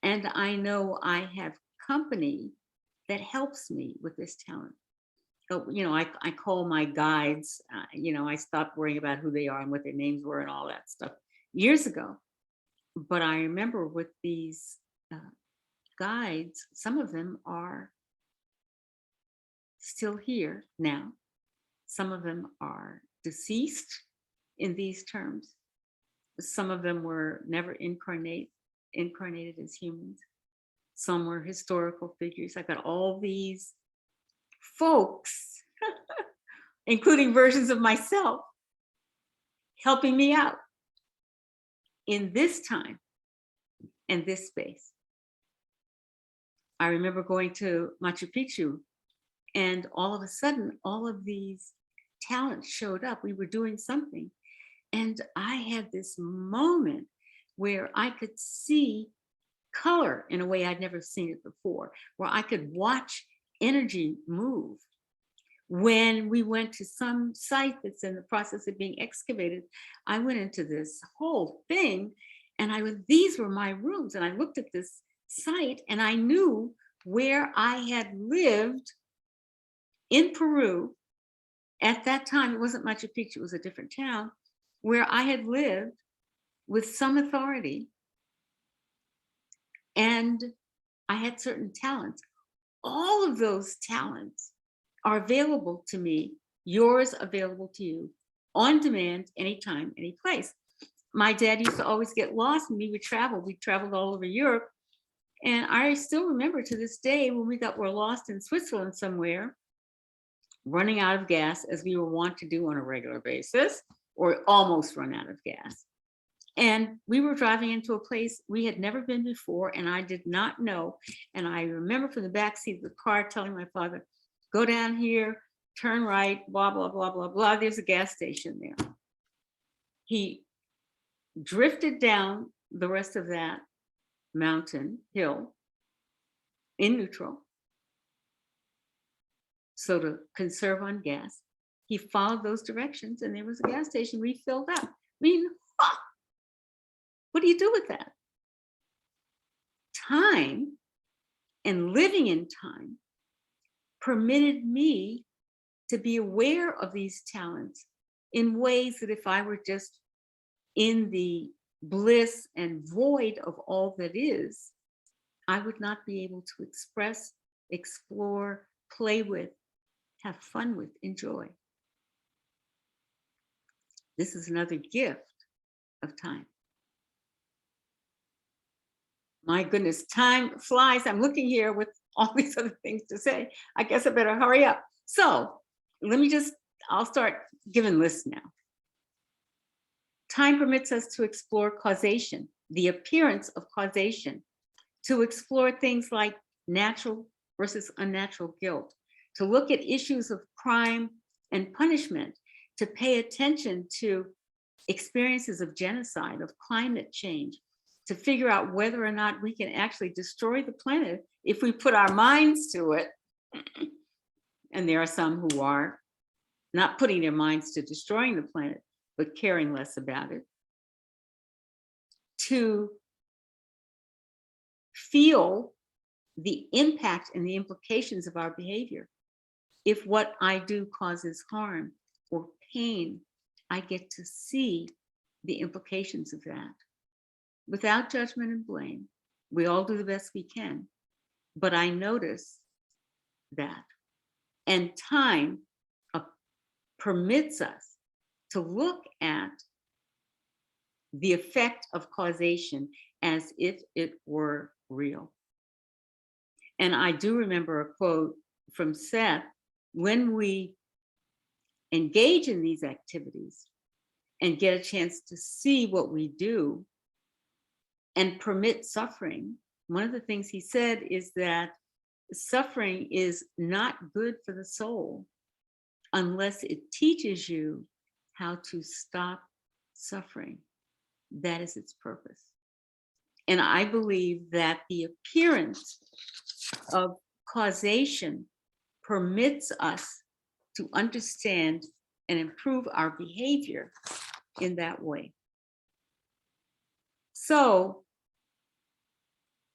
and I know I have company that helps me with this talent. So, I call my guides, I stopped worrying about who they are and what their names were and all that stuff years ago. But I remember with these guides, some of them are still here now. Some of them are deceased in these terms. Some of them were never incarnated as humans. Some were historical figures. I got all these folks, including versions of myself, helping me out in this time and this space. I remember going to Machu Picchu, and all of a sudden, all of these talents showed up. We were doing something. And I had this moment where I could see color in a way I'd never seen it before, where I could watch energy move. When we went to some site that's in the process of being excavated, I went into this whole thing, and these were my rooms. And I looked at this site and I knew where I had lived in Peru. At that time, it wasn't Machu Picchu, it was a different town, where I had lived with some authority, and I had certain talents. All of those talents are available to me, yours available to you, on demand, anytime, any place. My dad used to always get lost and we would travel. We traveled all over Europe. And I still remember to this day when were lost in Switzerland somewhere, running out of gas, as we were wont to do on a regular basis, or almost run out of gas. And we were driving into a place we had never been before, and I did not know. And I remember from the backseat of the car telling my father, go down here, turn right, blah, blah, blah, blah, blah. There's a gas station there. He drifted down the rest of that mountain hill in neutral. So to conserve on gas, he followed those directions and there was a gas station refilled up. I mean, what do you do with that? Time and living in time permitted me to be aware of these talents in ways that if I were just in the bliss and void of all that is, I would not be able to express, explore, play with, have fun with, enjoy. This is another gift of time. My goodness, time flies. I'm looking here with all these other things to say. I guess I better hurry up. So I'll start giving lists now. Time permits us to explore causation, the appearance of causation, to explore things like natural versus unnatural guilt, to look at issues of crime and punishment, to pay attention to experiences of genocide, of climate change, to figure out whether or not we can actually destroy the planet if we put our minds to it. And there are some who are not putting their minds to destroying the planet, but caring less about it. To feel the impact and the implications of our behavior. If what I do causes harm or pain, I get to see the implications of that without judgment and blame. We all do the best we can, but I notice that. And time permits us to look at the effect of causation as if it were real. And I do remember a quote from Seth: when we engage in these activities and get a chance to see what we do and permit suffering, one of the things he said is that suffering is not good for the soul unless it teaches you how to stop suffering. That is its purpose. And I believe that the appearance of causation permits us to understand and improve our behavior in that way. So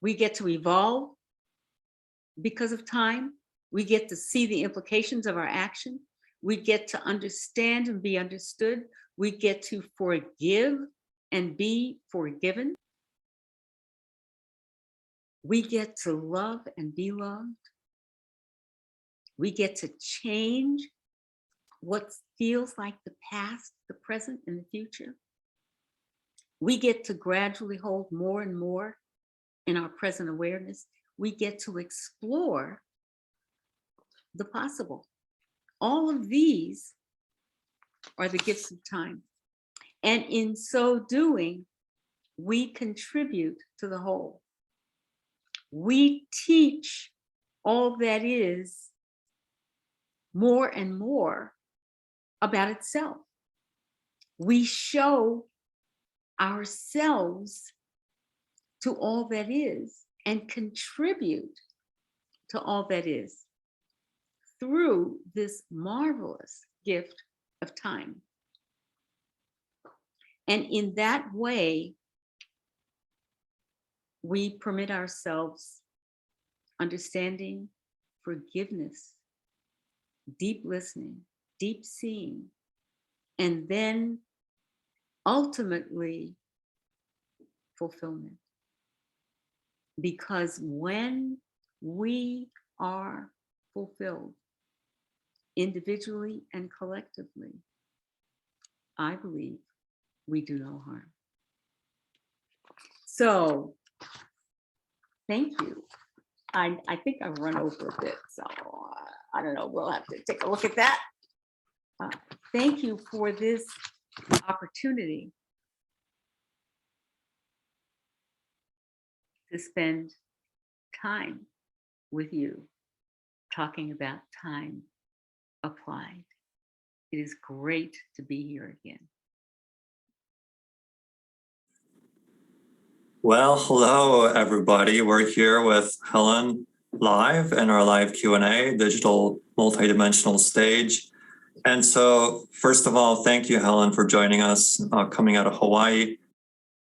we get to evolve because of time. We get to see the implications of our action. We get to understand and be understood. We get to forgive and be forgiven. We get to love and be loved. We get to change what feels like the past, the present, and the future. We get to gradually hold more and more in our present awareness. We get to explore the possible. All of these are the gifts of time. And in so doing, we contribute to the whole. We teach all that is more and more about itself. We show ourselves to all that is and contribute to all that is through this marvelous gift of time. And in that way, we permit ourselves understanding, forgiveness, deep listening, deep seeing, and then ultimately fulfillment. Because when we are fulfilled individually and collectively, I believe we do no harm. So thank you. I think I've run over a bit, so I don't know, we'll have to take a look at that. Thank you for this opportunity to spend time with you talking about time applied. It is great to be here again. Well, hello, everybody. We're here with Helen live in our live Q&A, digital multidimensional stage. And so, first of all, thank you, Helen, for joining us, coming out of Hawaii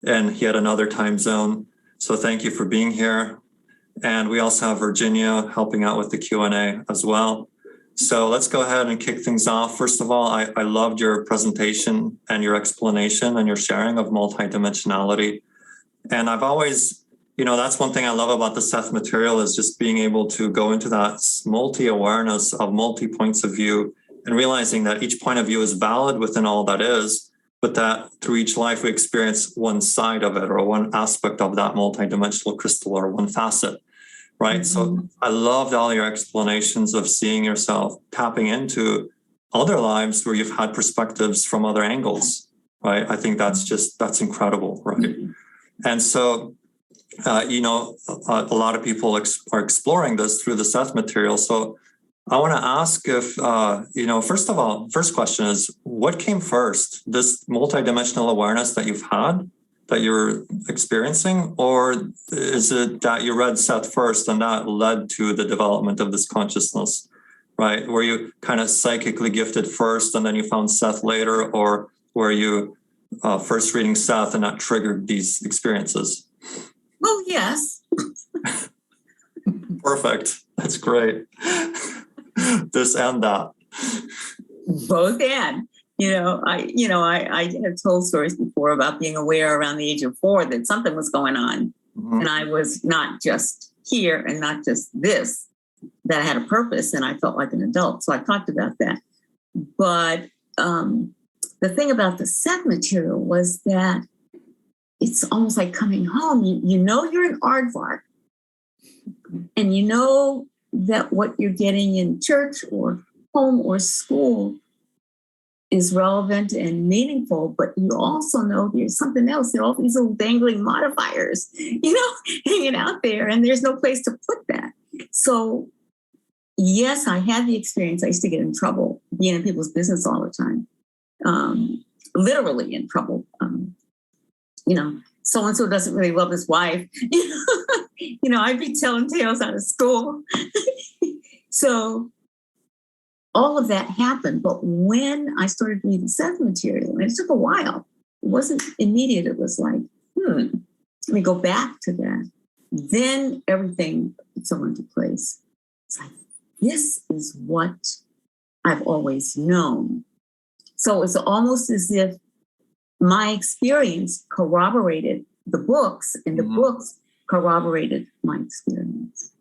and yet another time zone. So thank you for being here. And we also have Virginia helping out with the Q&A as well. So let's go ahead and kick things off. First of all, I loved your presentation and your explanation and your sharing of multidimensionality. And I've always, that's one thing I love about the Seth material is just being able to go into that multi-awareness of multi-points of view and realizing that each point of view is valid within all that is, but that through each life we experience one side of it or one aspect of that multidimensional crystal or one facet, right? So I loved all your explanations of seeing yourself, tapping into other lives where you've had perspectives from other angles, right? I think that's incredible, right? And so, a lot of people are exploring this through the Seth material. So I want to ask if, first of all, first question is, what came first? This multidimensional awareness that you've had, that you're experiencing, or is it that you read Seth first and that led to the development of this consciousness, right? Were you kind of psychically gifted first and then you found Seth later, or were you first reading Seth and that triggered these experiences? Well, yes. Perfect. That's great. This and that. Both and. I have told stories before about being aware around the age of 4 that something was going on. And I was not just here and not just this, that I had a purpose and I felt like an adult. So I talked about that. But the thing about the Seth material was that it's almost like coming home. You know you're an aardvark, and you know that what you're getting in church or home or school is relevant and meaningful, but you also know there's something else. There are all these little dangling modifiers, hanging out there, and there's no place to put that. So, yes, I had the experience. I used to get in trouble being in people's business all the time, literally in trouble. So-and-so doesn't really love his wife. I'd be telling tales out of school. So all of that happened. But when I started reading Seth material, and it took a while, it wasn't immediate. It was like, let me go back to that. Then everything fell into place. It's like, this is what I've always known. So it's almost as if my experience corroborated the books, and the books corroborated my experience.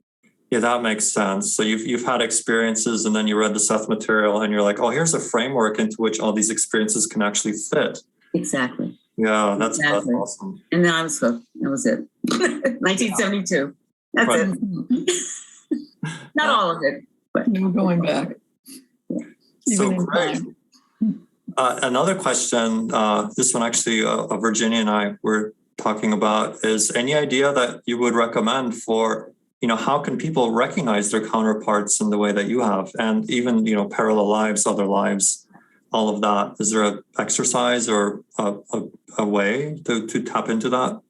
Yeah, that makes sense. So you've had experiences, and then you read the Seth material, and you're like, oh, here's a framework into which all these experiences can actually fit. Exactly. Yeah, that's awesome. And then I was hooked. That was it. 1972. That's right. it. Not all of it, but you were going back. So great. Another question, this one actually Virginia and I were talking about, is any idea that you would recommend for, how can people recognize their counterparts in the way that you have, and even, parallel lives, other lives, all of that? Is there an exercise or a way to tap into that?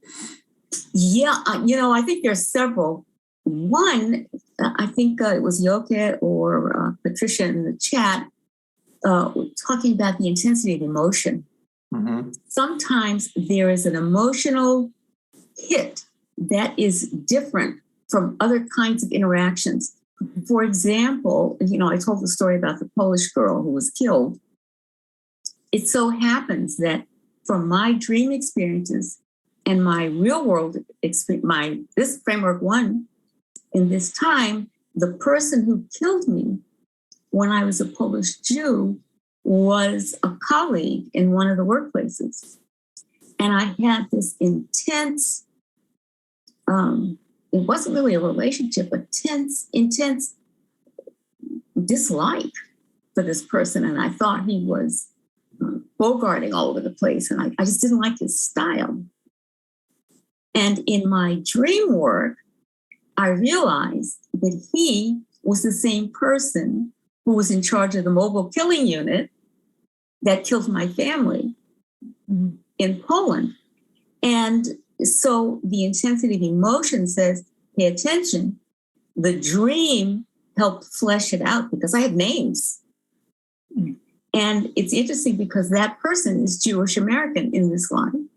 Yeah, I think there's several. One, I think it was Yoke or Patricia in the chat, talking about the intensity of emotion. Sometimes there is an emotional hit that is different from other kinds of interactions. For example, I told the story about the Polish girl who was killed. It so happens that from my dream experiences and my real world experience, this framework one, in this time, the person who killed me when I was a Polish Jew was a colleague in one of the workplaces. And I had this intense, it wasn't really a relationship, but intense dislike for this person. And I thought he was bogarting all over the place. And I just didn't like his style. And in my dream work, I realized that he was the same person who was in charge of the mobile killing unit that killed my family in Poland. And so the intensity of emotion says, pay attention. The dream helped flesh it out because I had names. And it's interesting because that person is Jewish American in this line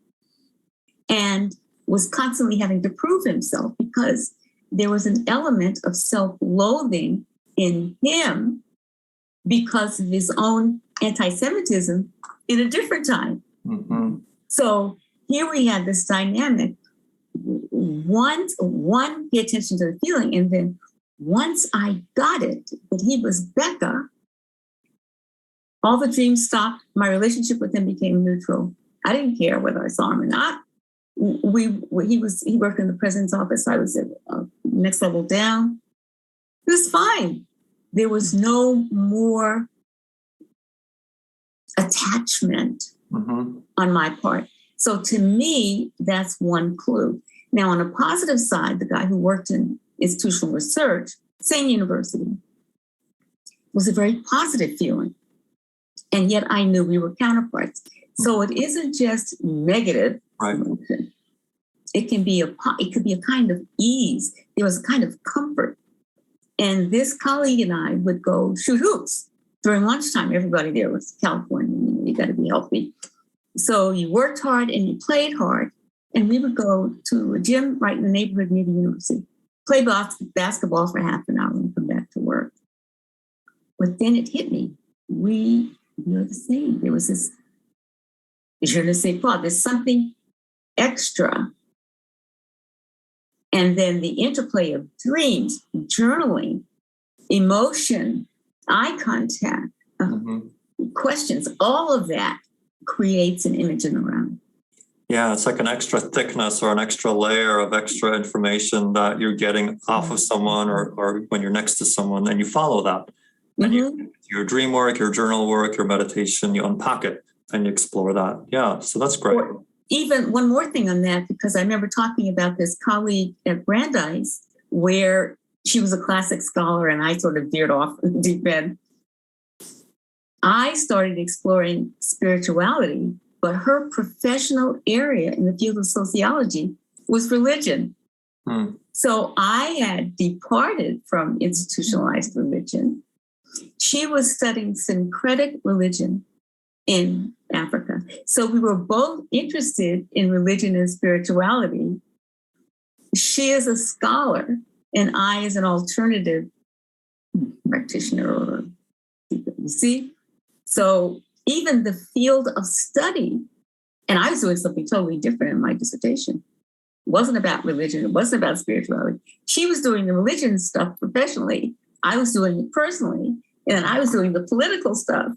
and was constantly having to prove himself because there was an element of self-loathing in him because of his own anti-Semitism in a different time. So here we had this dynamic. One, pay attention to the feeling. And then once I got it, that he was Becca, all the dreams stopped. My relationship with him became neutral. I didn't care whether I saw him or not. he worked in the president's office. I was at next level down. It was fine. There was no more attachment on my part. So to me, that's one clue. Now, on a positive side, the guy who worked in institutional research, same university, was a very positive feeling. And yet I knew we were counterparts. So it isn't just negative emotion. It could be a kind of ease. There was a kind of comfort. And this colleague and I would go shoot hoops during lunchtime. Everybody there was California. You got to be healthy. So you worked hard and you played hard. And we would go to a gym right in the neighborhood near the university, play basketball for half an hour and come back to work. But then it hit me. We are the same. There was this, je ne sais quoi, there's something extra. And then the interplay of dreams, journaling, emotion, eye contact, questions, all of that creates an image in the round. Yeah, it's like an extra thickness or an extra layer of extra information that you're getting off of someone or when you're next to someone, and you follow that. And your dream work, your journal work, your meditation, you unpack it and you explore that. Yeah, so that's great. Even one more thing on that, because I remember talking about this colleague at Brandeis, where she was a classic scholar and I sort of veered off in the deep end. I started exploring spirituality, but her professional area in the field of sociology was religion. So I had departed from institutionalized religion. She was studying syncretic religion in Africa. So we were both interested in religion and spirituality. She is a scholar and I as an alternative practitioner. You see? So even the field of study, and I was doing something totally different in my dissertation. It wasn't about religion. It wasn't about spirituality. She was doing the religion stuff professionally. I was doing it personally. And I was doing the political stuff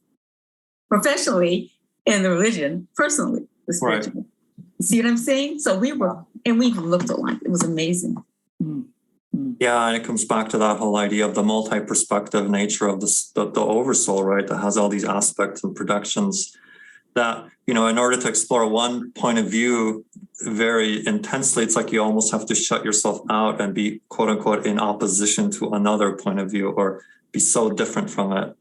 professionally and the religion personally, the spiritual. Right. See what I'm saying? So we looked alike. It was amazing. Yeah, and it comes back to that whole idea of the multi-perspective nature of the oversoul, right? That has all these aspects and productions that, in order to explore one point of view very intensely, it's like you almost have to shut yourself out and be, quote unquote, in opposition to another point of view or be so different from it.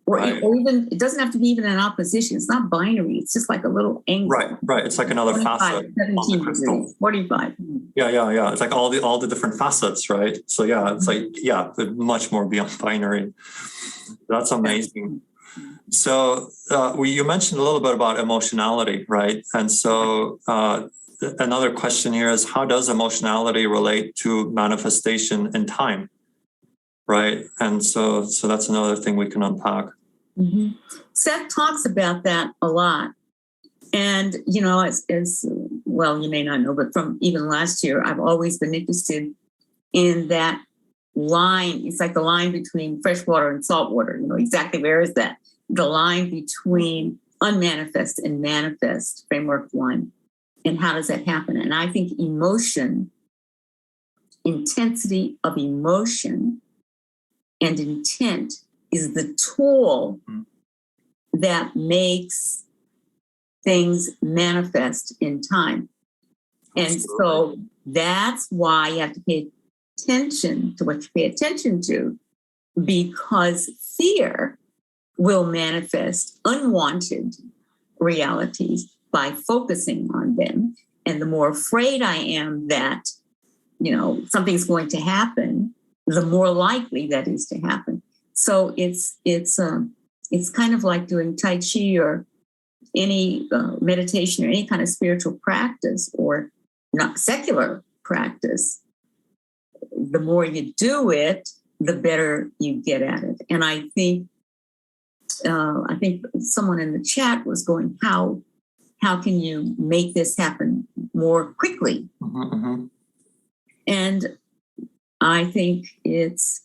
Right. Or even, it doesn't have to be even an opposition. It's not binary. It's just like a little angle. Right. It's like another facet. 17 degrees, 45. Yeah. It's like all the different facets, right? So yeah, it's like, much more beyond binary. That's amazing. So you mentioned a little bit about emotionality, right? And so another question here is, how does emotionality relate to manifestation in time? Right. And so that's another thing we can unpack. Seth talks about that a lot. And, as well, you may not know, but from even last year, I've always been interested in that line. It's like the line between fresh water and salt water. Exactly where is that? The line between unmanifest and manifest, framework one. And how does that happen? And I think emotion, intensity of emotion, and intent is the tool that makes things manifest in time. And so that's why you have to pay attention to what you pay attention to, because fear will manifest unwanted realities by focusing on them. And the more afraid I am that, something's going to happen, the more likely that is to happen. So it's kind of like doing Tai Chi or any meditation or any kind of spiritual practice or not secular practice. The more you do it, the better you get at it. And I think someone in the chat was going, how can you make this happen more quickly? And I think it's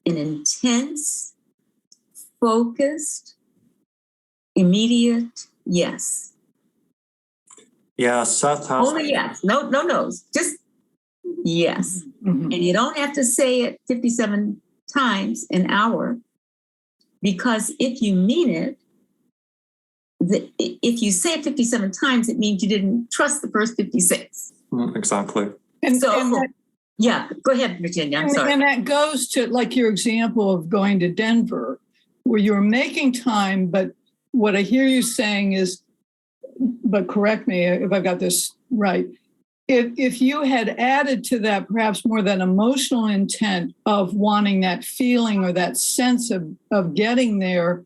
an intense, focused, immediate yes. Yeah, Seth has... Only yes. No no's. Just yes. Mm-hmm. And you don't have to say it 57 times an hour, because if you mean it, if you say it 57 times, it means you didn't trust the first 56. Exactly. And So, yeah, go ahead, Virginia. I'm sorry. And that goes to like your example of going to Denver, where you're making time, but what I hear you saying is, but correct me if I've got this right, if you had added to that perhaps more that emotional intent of wanting that feeling or that sense of getting there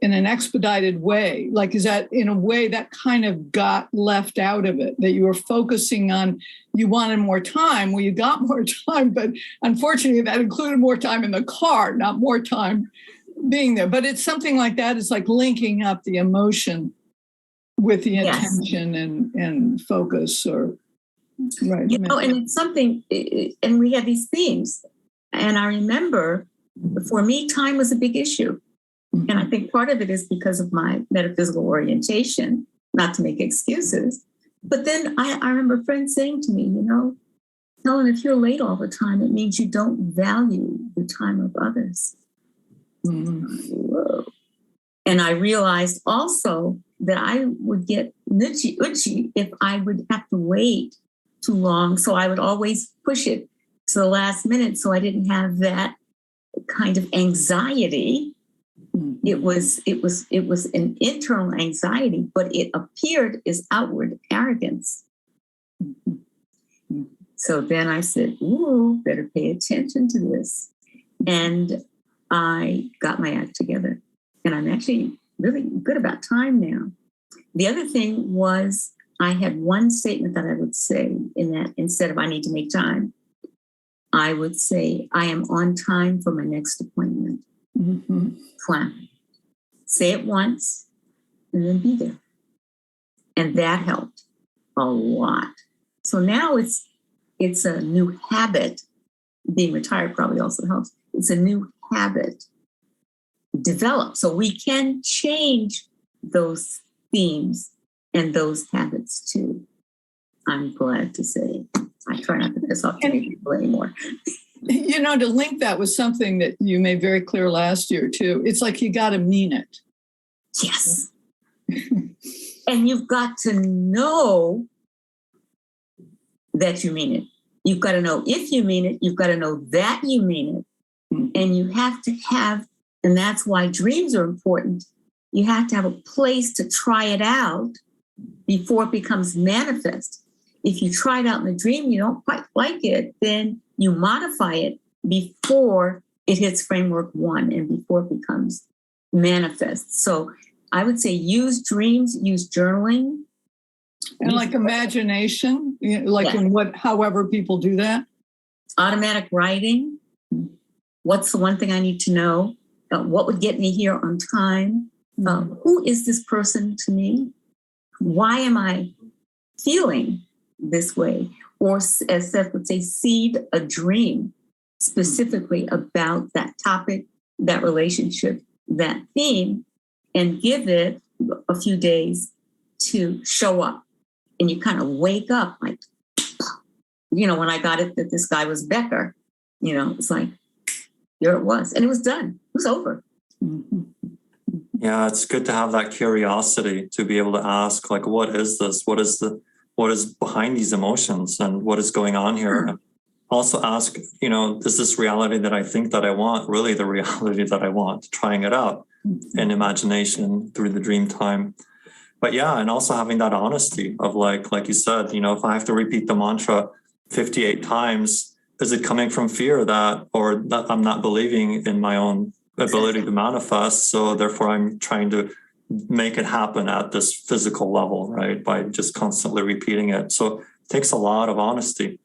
in an expedited way, like is that in a way that kind of got left out of it, that you were focusing on, you wanted more time, well, you got more time, but unfortunately that included more time in the car, not more time being there. But it's something like that. It's like linking up the emotion with the attention and focus, or right. And it's something, and we had these themes. And I remember for me, time was a big issue. And I think part of it is because of my metaphysical orientation, not to make excuses. But then I remember friends saying to me, Helen, if you're late all the time, it means you don't value the time of others. Whoa. And I realized also that I would get itchy if I would have to wait too long. So I would always push it to the last minute so I didn't have that kind of anxiety. It was an internal anxiety, but it appeared as outward arrogance. So then I said, ooh, better pay attention to this. And I got my act together. And I'm actually really good about time now. The other thing was I had one statement that I would say in that, instead of I need to make time, I would say I am on time for my next appointment. Plan. Say it once and then be there. And that helped a lot. So now it's a new habit. Being retired probably also helps. It's a new habit developed. So we can change those themes and those habits too. I'm glad to say. I try not to piss off too many people anymore. To link that with something that you made very clear last year too, it's like you got to mean it. Yes. And you've got to know that you mean it. You've got to know if you mean it. You've got to know that you mean it. And you have to have, and that's why dreams are important. You have to have a place to try it out before it becomes manifest. If you try it out in a dream, you don't quite like it, then you modify it before it hits framework 1 and before it becomes manifest. So I would say use dreams, use journaling. And like imagination, like in however people do that. Automatic writing. What's the one thing I need to know? What would get me here on time? Who is this person to me? Why am I feeling this way? Or as Seth would say, seed a dream specifically about that topic, that relationship, that theme, and give it a few days to show up. And you kind of wake up like, when I got it that this guy was Becker, it's like, here it was. And it was done. It was over. Yeah, it's good to have that curiosity to be able to ask, like, what is this? What is behind these emotions and what is going on here? And also ask, is this reality that I think that I want really the reality that I want? Trying it out in imagination through the dream time. But yeah, and also having that honesty of like you said, if I have to repeat the mantra 58 times, is it coming from fear that I'm not believing in my own ability to manifest? So therefore I'm trying to make it happen at this physical level, right? By just constantly repeating it. So it takes a lot of honesty.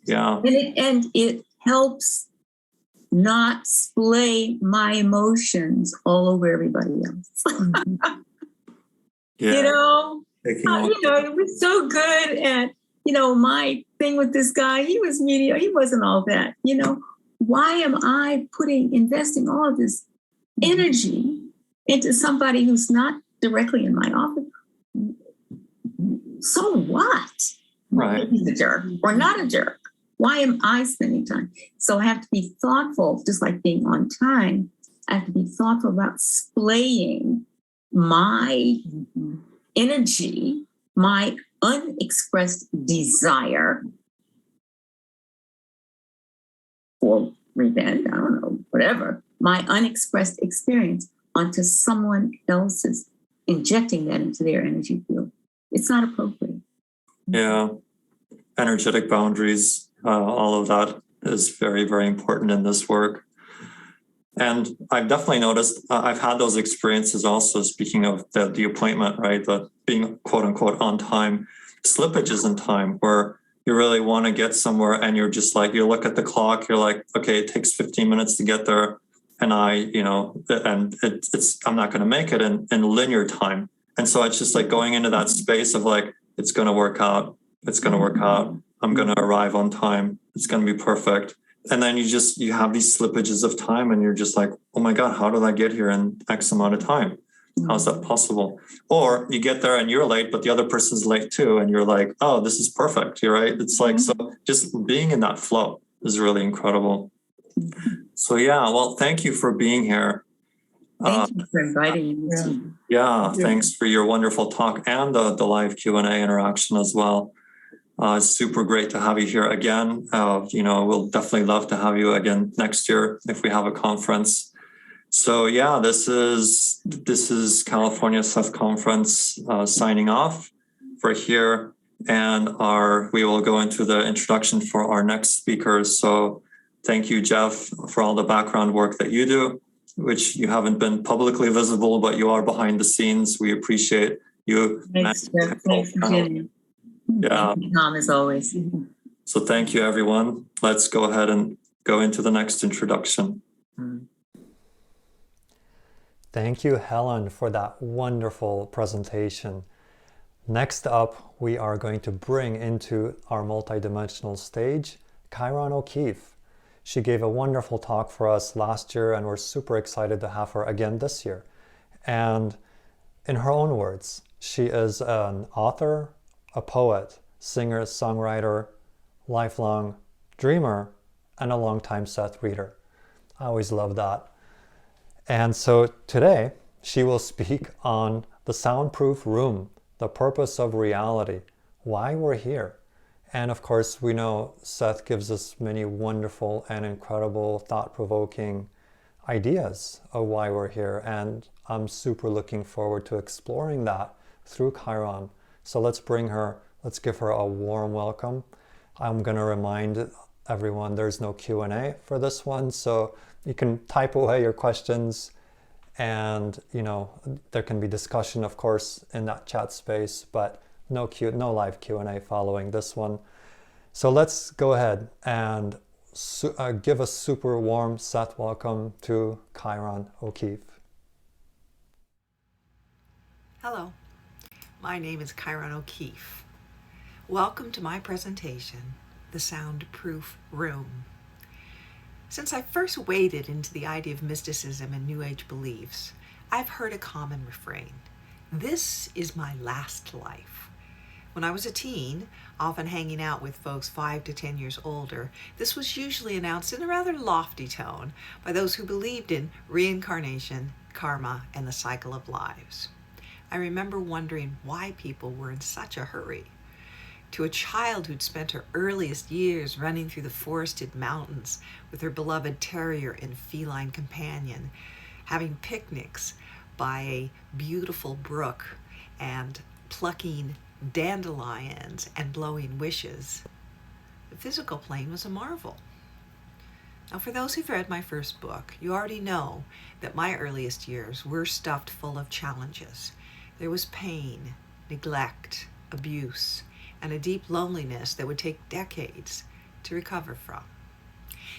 Yeah. And it helps not splay my emotions all over everybody else. Yeah. It was so good at, my thing with this guy, he was mediocre. He wasn't all that, why am I investing all of this energy into somebody who's not directly in my office? So what? Right. He's a jerk or not a jerk. Why am I spending time? So I have to be thoughtful, just like being on time. I have to be thoughtful about splaying my energy, my unexpressed desire for revenge, I don't know, whatever, my unexpressed experience onto someone else's, injecting that into their energy field. It's not appropriate. Yeah. Energetic boundaries, all of that is very, very important in this work. And I've definitely noticed, I've had those experiences also, speaking of the appointment, right? The being quote unquote on time, slippages in time where you really want to get somewhere and you're just like, you look at the clock, you're like, okay, it takes 15 minutes to get there. And I'm not going to make it in linear time. And so it's just like going into that space of like, it's going to work out. It's going to work out. I'm going to arrive on time. It's going to be perfect. And then you have these slippages of time and you're just like, oh my God, how did I get here in X amount of time? How's that possible? Or you get there and you're late, but the other person's late too. And you're like, oh, this is perfect. You're right. It's like, so just being in that flow is really incredible. So yeah, well, thank you for being here. Thank you for inviting me. Yeah, thanks for your wonderful talk and the live Q&A interaction as well. It's super great to have you here again. We'll definitely love to have you again next year if we have a conference. So yeah, this is California Seth Conference signing off for here, and we will go into the introduction for our next speakers. So thank you, Jeff, for all the background work that you do, which you haven't been publicly visible, but you are behind the scenes. We appreciate you. Thanks, Jeff. Thanks, Virginia. Yeah. Thank you, Tom, as always. So thank you, everyone. Let's go ahead and go into the next introduction. Thank you, Helen, for that wonderful presentation. Next up, we are going to bring into our multidimensional stage, Chiron O'Keefe. She gave a wonderful talk for us last year, and we're super excited to have her again this year. And in her own words, she is an author, a poet, singer, songwriter, lifelong dreamer, and a longtime Seth reader. I always love that. And so today, she will speak on the soundproof room, the purpose of reality, why we're here. And of course, we know Seth gives us many wonderful and incredible, thought-provoking ideas of why we're here. And I'm super looking forward to exploring that through Chiron. So let's give her a warm welcome. I'm going to remind everyone there's no Q&A for this one, so you can type away your questions, and there can be discussion, of course, in that chat space, but no live Q&A following this one. So let's go ahead and give a super warm Seth welcome to Chiron O'Keefe. Hello, my name is Chiron O'Keefe. Welcome to my presentation, The Soundproof Room. Since I first waded into the idea of mysticism and New Age beliefs, I've heard a common refrain: this is my last life. When I was a teen, often hanging out with folks 5 to 10 years older, this was usually announced in a rather lofty tone by those who believed in reincarnation, karma, and the cycle of lives. I remember wondering why people were in such a hurry. To a child who'd spent her earliest years running through the forested mountains with her beloved terrier and feline companion, having picnics by a beautiful brook and plucking dandelions and blowing wishes, the physical plane was a marvel. Now, for those who've read my first book, you already know that my earliest years were stuffed full of challenges. There was pain, neglect, abuse, and a deep loneliness that would take decades to recover from.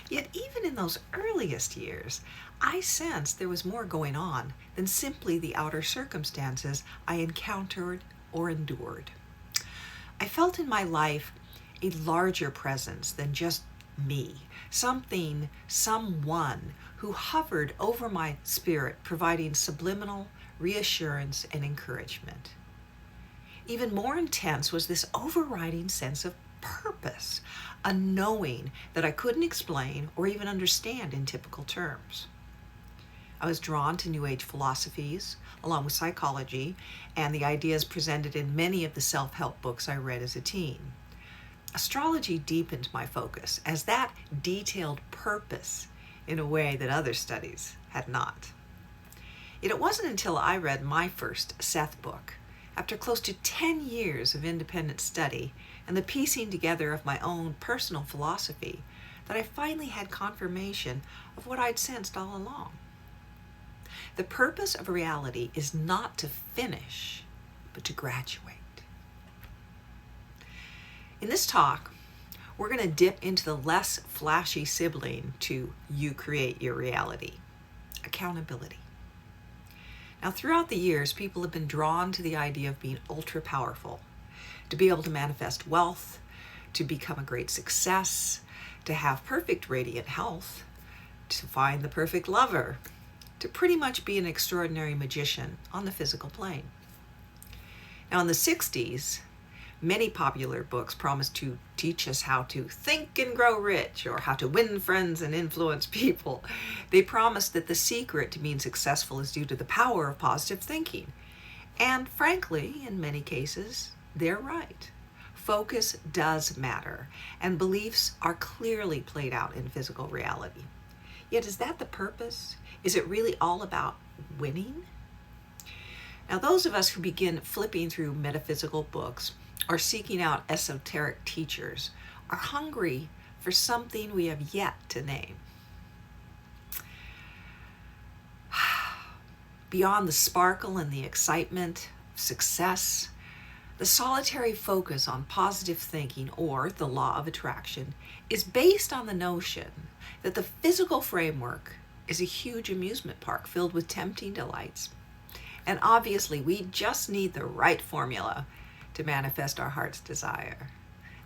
Yet even in those earliest years, I sensed there was more going on than simply the outer circumstances I encountered or endured. I felt in my life a larger presence than just me, someone who hovered over my spirit, providing subliminal reassurance and encouragement. even more intense was this overriding sense of purpose, a knowing that I couldn't explain or even understand in typical terms. I was drawn to New Age philosophies, along with psychology, and the ideas presented in many of the self-help books I read as a teen. Astrology deepened my focus, as that detailed purpose in a way that other studies had not. Yet it wasn't until I read my first Seth book, after close to 10 years of independent study and the piecing together of my own personal philosophy, that I finally had confirmation of what I'd sensed all along. The purpose of reality is not to finish, but to graduate. In this talk, we're going to dip into the less flashy sibling to you create your reality, accountability. Now, throughout the years, people have been drawn to the idea of being ultra powerful, to be able to manifest wealth, to become a great success, to have perfect radiant health, to find the perfect lover, to pretty much be an extraordinary magician on the physical plane. Now, in the 60s, many popular books promised to teach us how to think and grow rich, or how to win friends and influence people. They promised that the secret to being successful is due to the power of positive thinking. And frankly, in many cases, they're right. Focus does matter, and beliefs are clearly played out in physical reality. Yet is that the purpose? Is it really all about winning? Now, those of us who begin flipping through metaphysical books or seeking out esoteric teachers are hungry for something we have yet to name. Beyond the sparkle and the excitement of success, the solitary focus on positive thinking, or the law of attraction, is based on the notion that the physical framework is a huge amusement park filled with tempting delights. And obviously, we just need the right formula to manifest our heart's desire.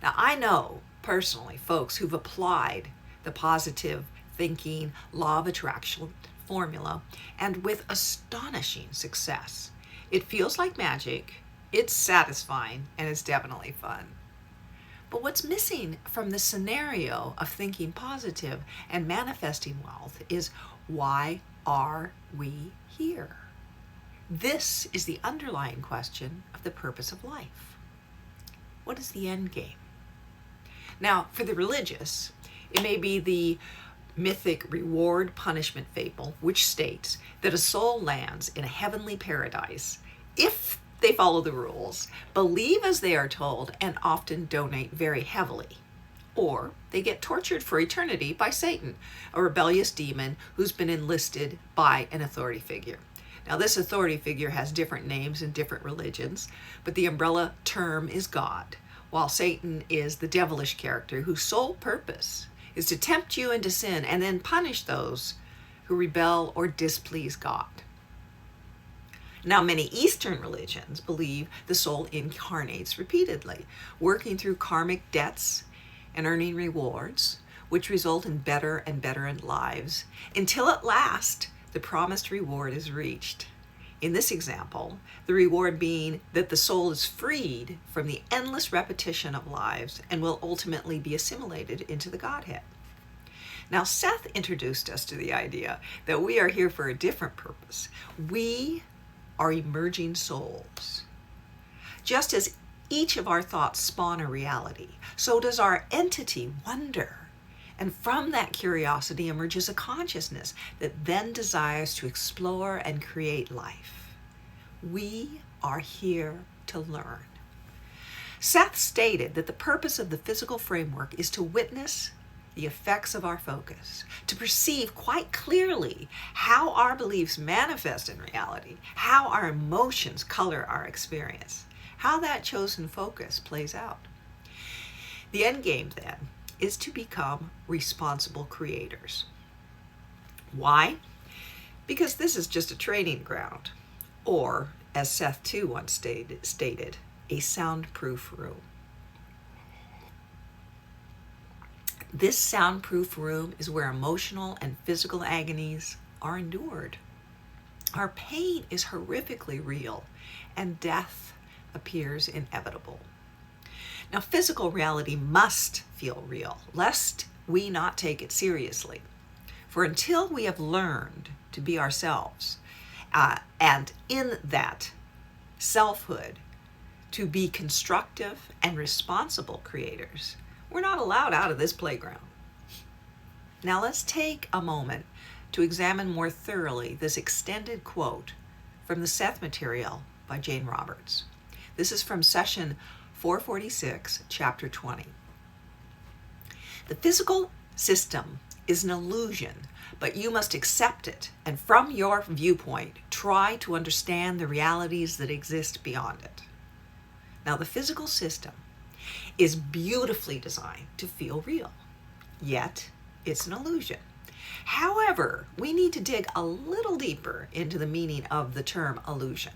Now, I know personally folks who've applied the positive thinking law of attraction formula, and with astonishing success. It feels like magic, it's satisfying, and it's definitely fun. But what's missing from the scenario of thinking positive and manifesting wealth is, why are we here? This is the underlying question of the purpose of life. What is the end game? Now, for the religious, it may be the mythic reward-punishment fable, which states that a soul lands in a heavenly paradise if they follow the rules, believe as they are told, and often donate very heavily. Or they get tortured for eternity by Satan, a rebellious demon who's been enlisted by an authority figure. Now, this authority figure has different names in different religions, but the umbrella term is God, while Satan is the devilish character whose sole purpose is to tempt you into sin and then punish those who rebel or displease God. Now, many Eastern religions believe the soul incarnates repeatedly, working through karmic debts and earning rewards, which result in better and better lives, until at last the promised reward is reached. In this example, the reward being that the soul is freed from the endless repetition of lives and will ultimately be assimilated into the Godhead. Now, Seth introduced us to the idea that we are here for a different purpose. We are emerging souls. Just as each of our thoughts spawn a reality, so does our entity wonder. And from that curiosity emerges a consciousness that then desires to explore and create life. We are here to learn. Seth stated that the purpose of the physical framework is to witness the effects of our focus, to perceive quite clearly how our beliefs manifest in reality, how our emotions color our experience, how that chosen focus plays out. The end game, then, is to become responsible creators. Why? Because this is just a training ground, or, as Seth too once stated, a soundproof room. This soundproof room is where emotional and physical agonies are endured. Our pain is horrifically real, and death appears inevitable. Now, physical reality must feel real, lest we not take it seriously. For until we have learned to be ourselves, and in that selfhood, to be constructive and responsible creators, we're not allowed out of this playground. Now let's take a moment to examine more thoroughly this extended quote from the Seth material by Jane Roberts. This is from session 446, chapter 20. The physical system is an illusion, but you must accept it, and from your viewpoint, try to understand the realities that exist beyond it. Now, the physical system is beautifully designed to feel real, yet it's an illusion. However, we need to dig a little deeper into the meaning of the term illusion.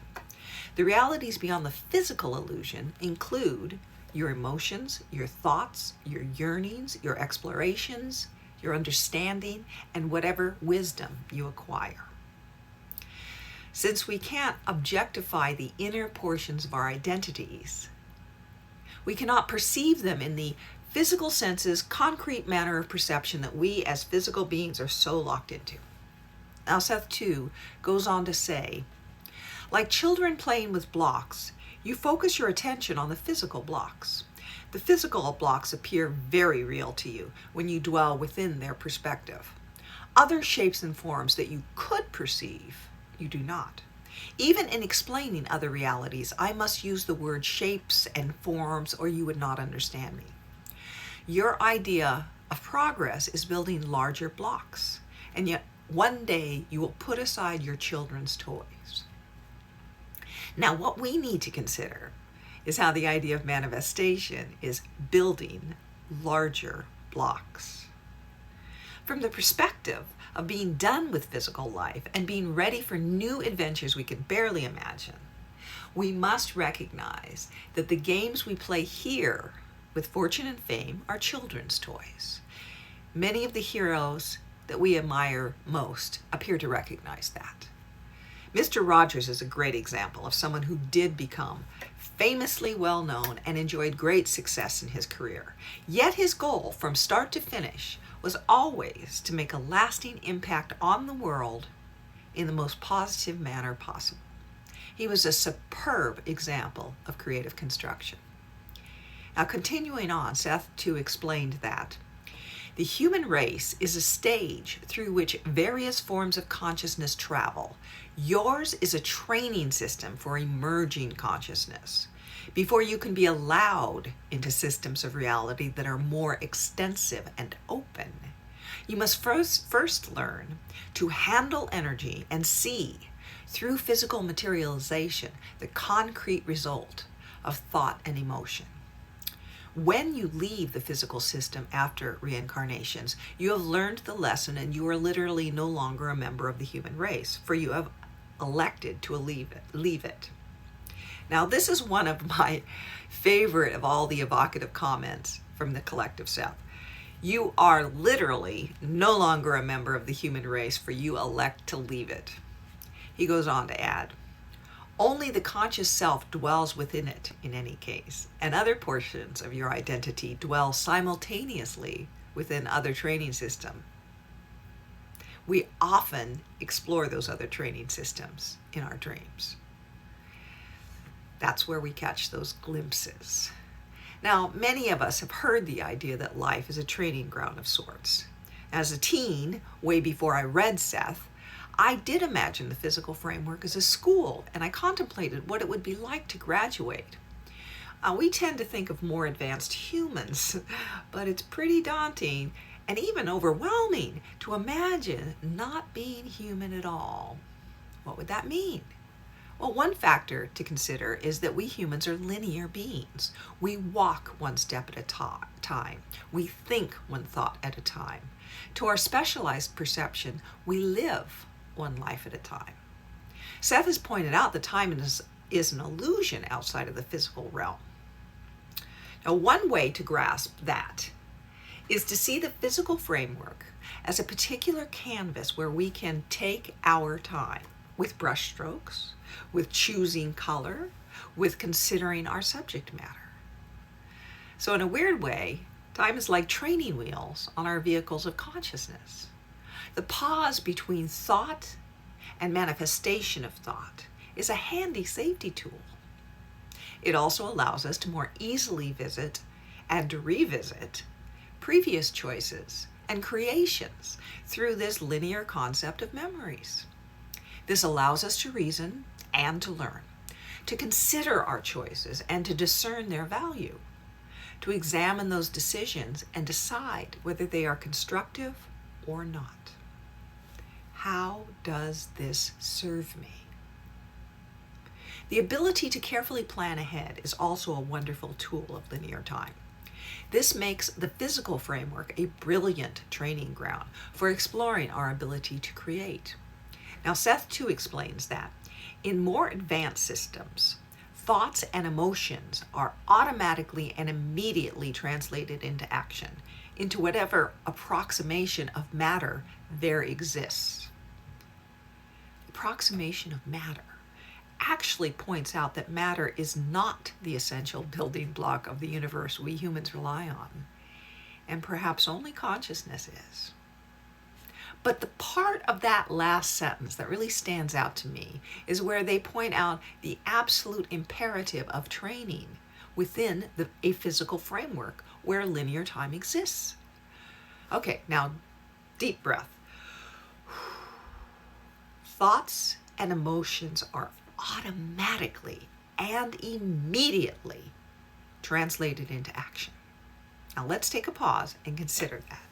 The realities beyond the physical illusion include your emotions, your thoughts, your yearnings, your explorations, your understanding, and whatever wisdom you acquire. Since we can't objectify the inner portions of our identities, we cannot perceive them in the physical senses, concrete manner of perception that we as physical beings are so locked into. Now, Seth too goes on to say, like children playing with blocks, you focus your attention on the physical blocks. The physical blocks appear very real to you when you dwell within their perspective. Other shapes and forms that you could perceive, you do not. Even in explaining other realities, I must use the word shapes and forms or you would not understand me. Your idea of progress is building larger blocks, and yet one day you will put aside your children's toys. Now, what we need to consider is how the idea of manifestation is building larger blocks. From the perspective of being done with physical life and being ready for new adventures we can barely imagine, we must recognize that the games we play here with fortune and fame are children's toys. Many of the heroes that we admire most appear to recognize that. Mr. Rogers is a great example of someone who did become famously well known and enjoyed great success in his career. Yet his goal from start to finish was always to make a lasting impact on the world in the most positive manner possible. He was a superb example of creative construction. Now, continuing on, Seth too explained that the human race is a stage through which various forms of consciousness travel. Yours is a training system for emerging consciousness. Before you can be allowed into systems of reality that are more extensive and open, you must first learn to handle energy and see, through physical materialization, the concrete result of thought and emotion. When you leave the physical system after reincarnations, you have learned the lesson and you are literally no longer a member of the human race, for you have elected to leave it. Now, this is one of my favorite of all the evocative comments from the collective Seth. You are literally no longer a member of the human race, for you elect to leave it. He goes on to add, only the conscious self dwells within it in any case, and other portions of your identity dwell simultaneously within other training systems. We often explore those other training systems in our dreams. That's where we catch those glimpses. Now, many of us have heard the idea that life is a training ground of sorts. As a teen, way before I read Seth, I did imagine the physical framework as a school, and I contemplated what it would be like to graduate. We tend to think of more advanced humans, but it's pretty daunting and even overwhelming to imagine not being human at all. What would that mean? Well, one factor to consider is that we humans are linear beings. We walk one step at a time. We think one thought at a time. To our specialized perception, we live one life at a time. Seth has pointed out that time is an illusion outside of the physical realm. Now, one way to grasp that is to see the physical framework as a particular canvas where we can take our time with brush strokes, with choosing color, with considering our subject matter. So in a weird way, time is like training wheels on our vehicles of consciousness. The pause between thought and manifestation of thought is a handy safety tool. It also allows us to more easily visit and revisit previous choices and creations through this linear concept of memories. This allows us to reason and to learn, to consider our choices and to discern their value, to examine those decisions and decide whether they are constructive or not. How does this serve me? The ability to carefully plan ahead is also a wonderful tool of linear time. This makes the physical framework a brilliant training ground for exploring our ability to create. Now, Seth too explains that in more advanced systems, thoughts and emotions are automatically and immediately translated into action, into whatever approximation of matter there exists. Approximation of matter actually points out that matter is not the essential building block of the universe we humans rely on, and perhaps only consciousness is. But the part of that last sentence that really stands out to me is where they point out the absolute imperative of training within a physical framework where linear time exists. Okay, now deep breath. Thoughts and emotions are automatically and immediately translated into action. Now let's take a pause and consider that.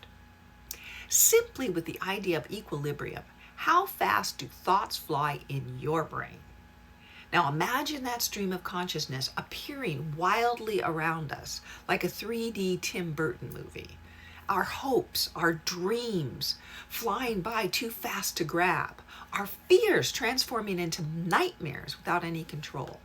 Simply with the idea of equilibrium, how fast do thoughts fly in your brain? Now imagine that stream of consciousness appearing wildly around us like a 3D Tim Burton movie. Our hopes, our dreams flying by too fast to grab, our fears transforming into nightmares without any control.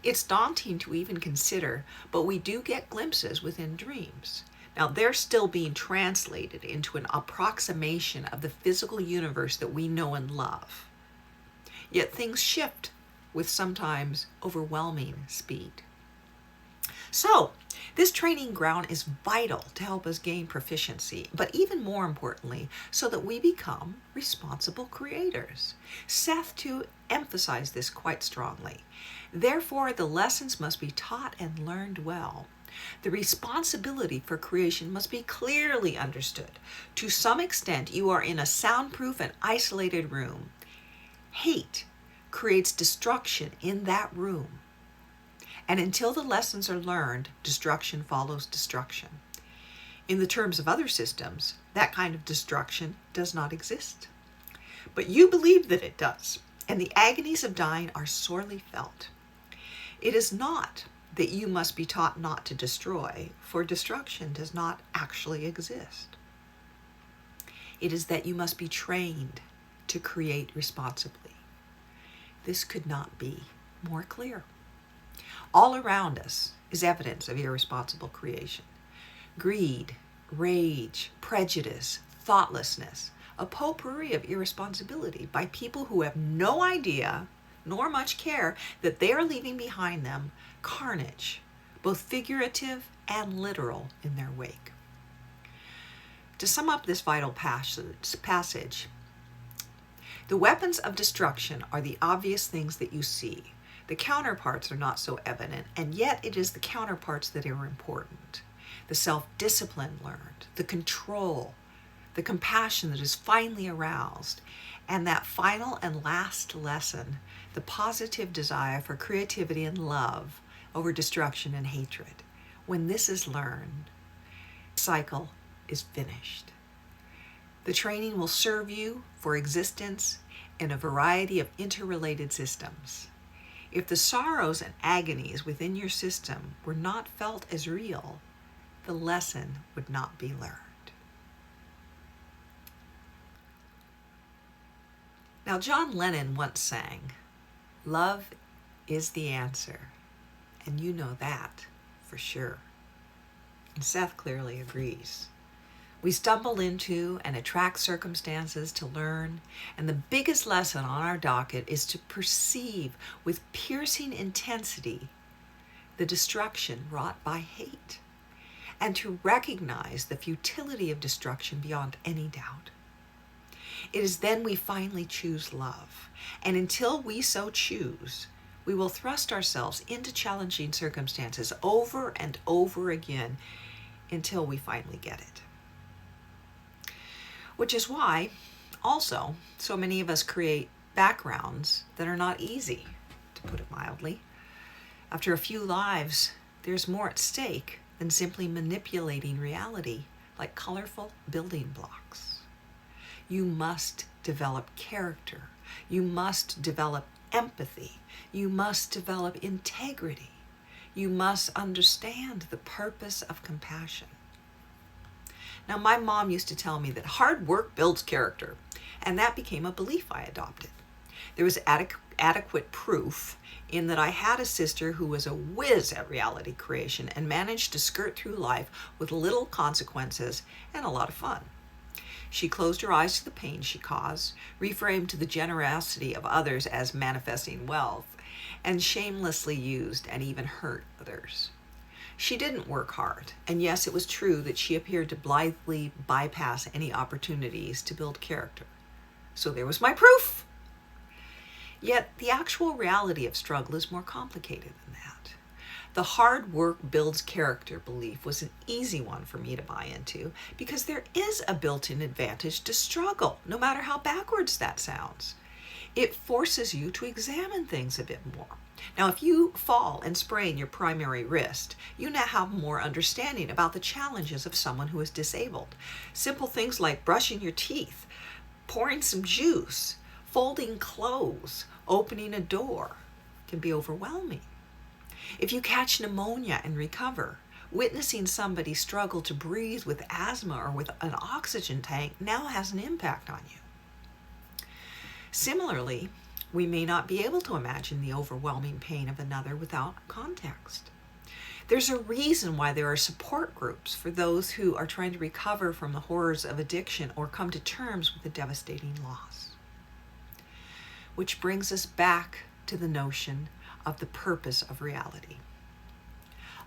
It's daunting to even consider, but we do get glimpses within dreams. Now, they're still being translated into an approximation of the physical universe that we know and love. Yet things shift with sometimes overwhelming speed. So, this training ground is vital to help us gain proficiency, but even more importantly, so that we become responsible creators. Seth, too, emphasized this quite strongly. Therefore, the lessons must be taught and learned well. The responsibility for creation must be clearly understood. To some extent, you are in a soundproof and isolated room. Hate creates destruction in that room. And until the lessons are learned, destruction follows destruction. In the terms of other systems, that kind of destruction does not exist. But you believe that it does, and the agonies of dying are sorely felt. It is not that you must be taught not to destroy, for destruction does not actually exist. It is that you must be trained to create responsibly. This could not be more clear. All around us is evidence of irresponsible creation. Greed, rage, prejudice, thoughtlessness, a potpourri of irresponsibility by people who have no idea nor much care that they are leaving behind them carnage, both figurative and literal, in their wake. To sum up this vital passage, the weapons of destruction are the obvious things that you see. The counterparts are not so evident, and yet it is the counterparts that are important. The self-discipline learned, the control, the compassion that is finally aroused, and that final and last lesson, the positive desire for creativity and love over destruction and hatred. When this is learned, the cycle is finished. The training will serve you for existence in a variety of interrelated systems. If the sorrows and agonies within your system were not felt as real, the lesson would not be learned. Now, John Lennon once sang, "Love is the answer," and you know that for sure. And Seth clearly agrees. We stumble into and attract circumstances to learn, and the biggest lesson on our docket is to perceive with piercing intensity the destruction wrought by hate, and to recognize the futility of destruction beyond any doubt. It is then we finally choose love, and until we so choose, we will thrust ourselves into challenging circumstances over and over again until we finally get it. Which is why, also, so many of us create backgrounds that are not easy, to put it mildly. After a few lives, there's more at stake than simply manipulating reality like colorful building blocks. You must develop character. You must develop empathy. You must develop integrity. You must understand the purpose of compassion. Now, my mom used to tell me that hard work builds character, and that became a belief I adopted. There was adequate proof in that I had a sister who was a whiz at reality creation and managed to skirt through life with little consequences and a lot of fun. She closed her eyes to the pain she caused, reframed the generosity of others as manifesting wealth, and shamelessly used and even hurt others. She didn't work hard, and yes, it was true that she appeared to blithely bypass any opportunities to build character. So there was my proof. Yet the actual reality of struggle is more complicated than that. The hard work builds character belief was an easy one for me to buy into because there is a built-in advantage to struggle, no matter how backwards that sounds. It forces you to examine things a bit more. Now, if you fall and sprain your primary wrist, you now have more understanding about the challenges of someone who is disabled. Simple things like brushing your teeth, pouring some juice, folding clothes, opening a door can be overwhelming. If you catch pneumonia and recover, witnessing somebody struggle to breathe with asthma or with an oxygen tank now has an impact on you. Similarly, we may not be able to imagine the overwhelming pain of another without context. There's a reason why there are support groups for those who are trying to recover from the horrors of addiction or come to terms with a devastating loss. Which brings us back to the notion of the purpose of reality.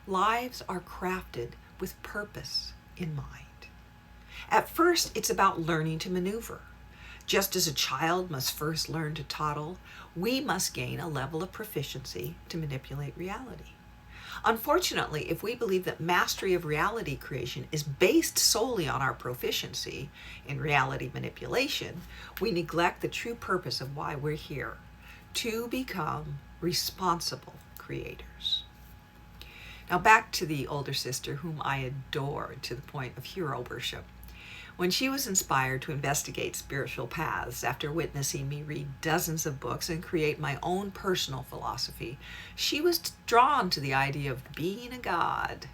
Lives are crafted with purpose in mind. At first, it's about learning to maneuver. Just as a child must first learn to toddle, we must gain a level of proficiency to manipulate reality. Unfortunately, if we believe that mastery of reality creation is based solely on our proficiency in reality manipulation, we neglect the true purpose of why we're here, to become responsible creators. Now back to the older sister whom I adored to the point of hero worship. When she was inspired to investigate spiritual paths after witnessing me read dozens of books and create my own personal philosophy, she was drawn to the idea of being a god.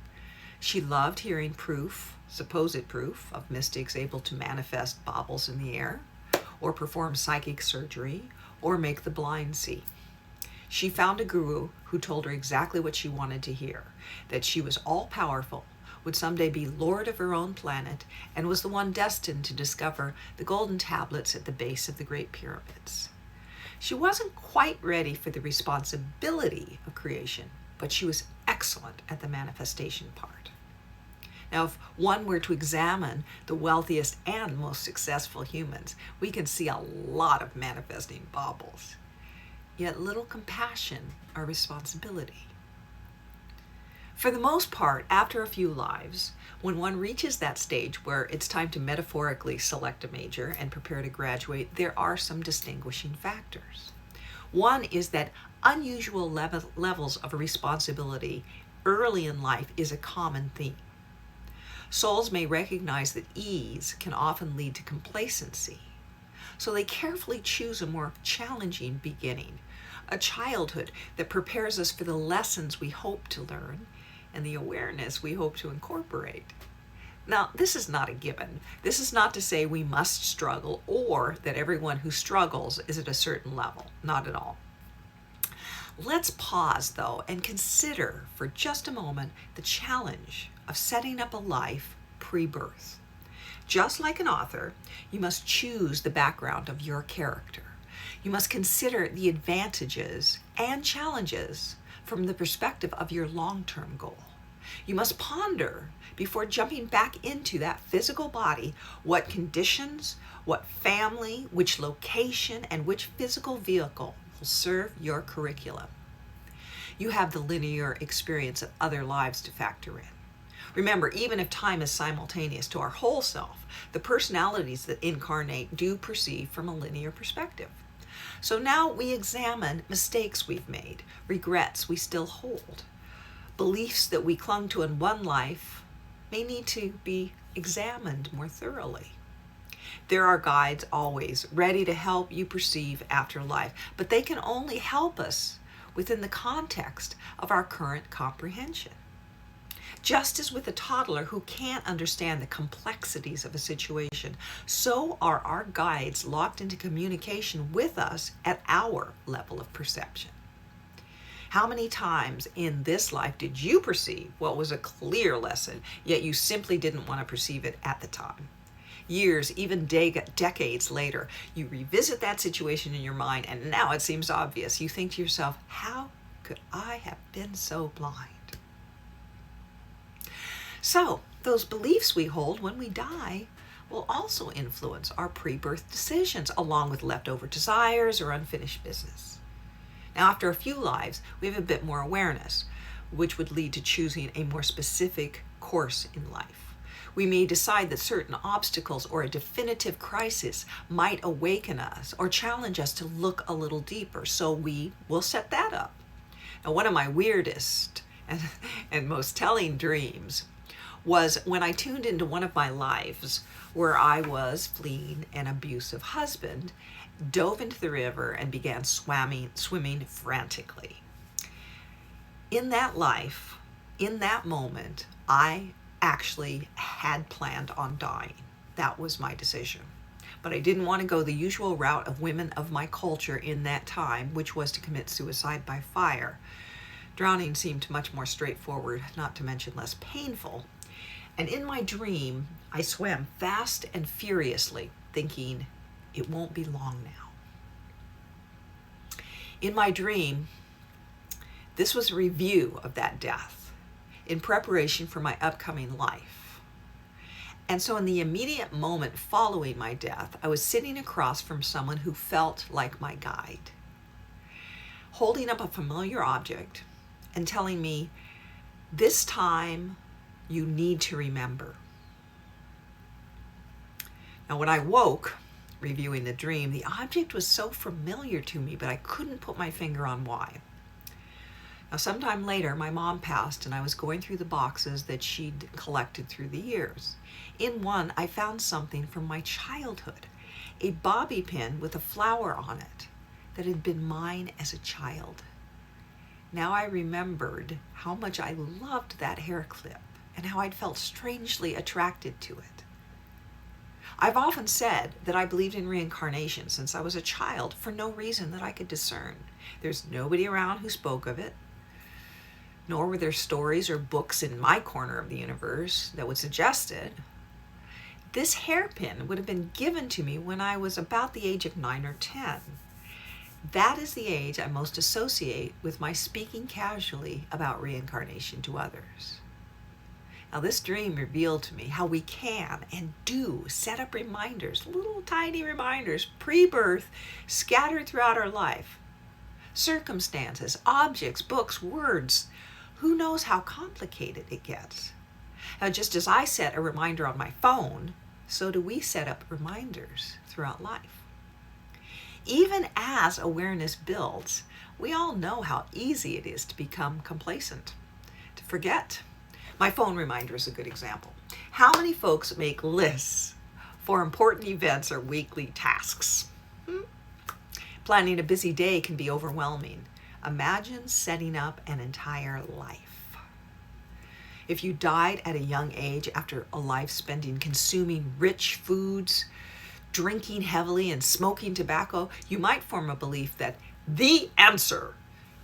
She loved hearing supposed proof, of mystics able to manifest baubles in the air, or perform psychic surgery, or make the blind see. She found a guru who told her exactly what she wanted to hear, that she was all-powerful, would someday be lord of her own planet, and was the one destined to discover the golden tablets at the base of the Great Pyramids. She wasn't quite ready for the responsibility of creation, but she was excellent at the manifestation part. Now, if one were to examine the wealthiest and most successful humans, we can see a lot of manifesting baubles, yet little compassion or responsibility. For the most part, after a few lives, when one reaches that stage where it's time to metaphorically select a major and prepare to graduate, there are some distinguishing factors. One is that unusual levels of responsibility early in life is a common theme. Souls may recognize that ease can often lead to complacency, so they carefully choose a more challenging beginning, a childhood that prepares us for the lessons we hope to learn and the awareness we hope to incorporate. Now, this is not a given. This is not to say we must struggle or that everyone who struggles is at a certain level. Not at all. Let's pause, though, and consider for just a moment the challenge of setting up a life pre-birth. Just like an author, you must choose the background of your character. You must consider the advantages and challenges from the perspective of your long-term goal. You must ponder before jumping back into that physical body what conditions, what family, which location, and which physical vehicle will serve your curriculum. You have the linear experience of other lives to factor in. Remember, even if time is simultaneous to our whole self, the personalities that incarnate do perceive from a linear perspective. So now we examine mistakes we've made, regrets we still hold. Beliefs that we clung to in one life may need to be examined more thoroughly. There are guides always ready to help you perceive afterlife, but they can only help us within the context of our current comprehension. Just as with a toddler who can't understand the complexities of a situation, so are our guides locked into communication with us at our level of perception. How many times in this life did you perceive what was a clear lesson, yet you simply didn't want to perceive it at the time? Years, even decades later, you revisit that situation in your mind, and now it seems obvious. You think to yourself, how could I have been so blind? So, those beliefs we hold when we die will also influence our pre-birth decisions, along with leftover desires or unfinished business. Now, after a few lives, we have a bit more awareness, which would lead to choosing a more specific course in life. We may decide that certain obstacles or a definitive crisis might awaken us or challenge us to look a little deeper, so we will set that up. Now, one of my weirdest and most telling dreams was when I tuned into one of my lives where I was fleeing an abusive husband, dove into the river, and began swimming frantically. In that life, in that moment, I actually had planned on dying. That was my decision. But I didn't want to go the usual route of women of my culture in that time, which was to commit suicide by fire. Drowning seemed much more straightforward, not to mention less painful. And in my dream, I swam fast and furiously, thinking, it won't be long now. In my dream, this was a review of that death in preparation for my upcoming life. And so in the immediate moment following my death, I was sitting across from someone who felt like my guide, holding up a familiar object and telling me, this time you need to remember. Now, when I woke, reviewing the dream, the object was so familiar to me, but I couldn't put my finger on why. Now, sometime later, my mom passed, and I was going through the boxes that she'd collected through the years. In one, I found something from my childhood, a bobby pin with a flower on it that had been mine as a child. Now I remembered how much I loved that hair clip and how I'd felt strangely attracted to it. I've often said that I believed in reincarnation since I was a child for no reason that I could discern. There's nobody around who spoke of it, nor were there stories or books in my corner of the universe that would suggest it. This hairpin would have been given to me when I was about the age of 9 or 10. That is the age I most associate with my speaking casually about reincarnation to others. Now, this dream revealed to me how we can and do set up reminders, little tiny reminders, pre-birth, scattered throughout our life. Circumstances, objects, books, words. Who knows how complicated it gets? Now, just as I set a reminder on my phone, so do we set up reminders throughout life. Even as awareness builds, we all know how easy it is to become complacent, to forget. My phone reminder is a good example. How many folks make lists for important events or weekly tasks? Planning a busy day can be overwhelming. Imagine setting up an entire life. If you died at a young age after a life spent in consuming rich foods, drinking heavily, and smoking tobacco, you might form a belief that the answer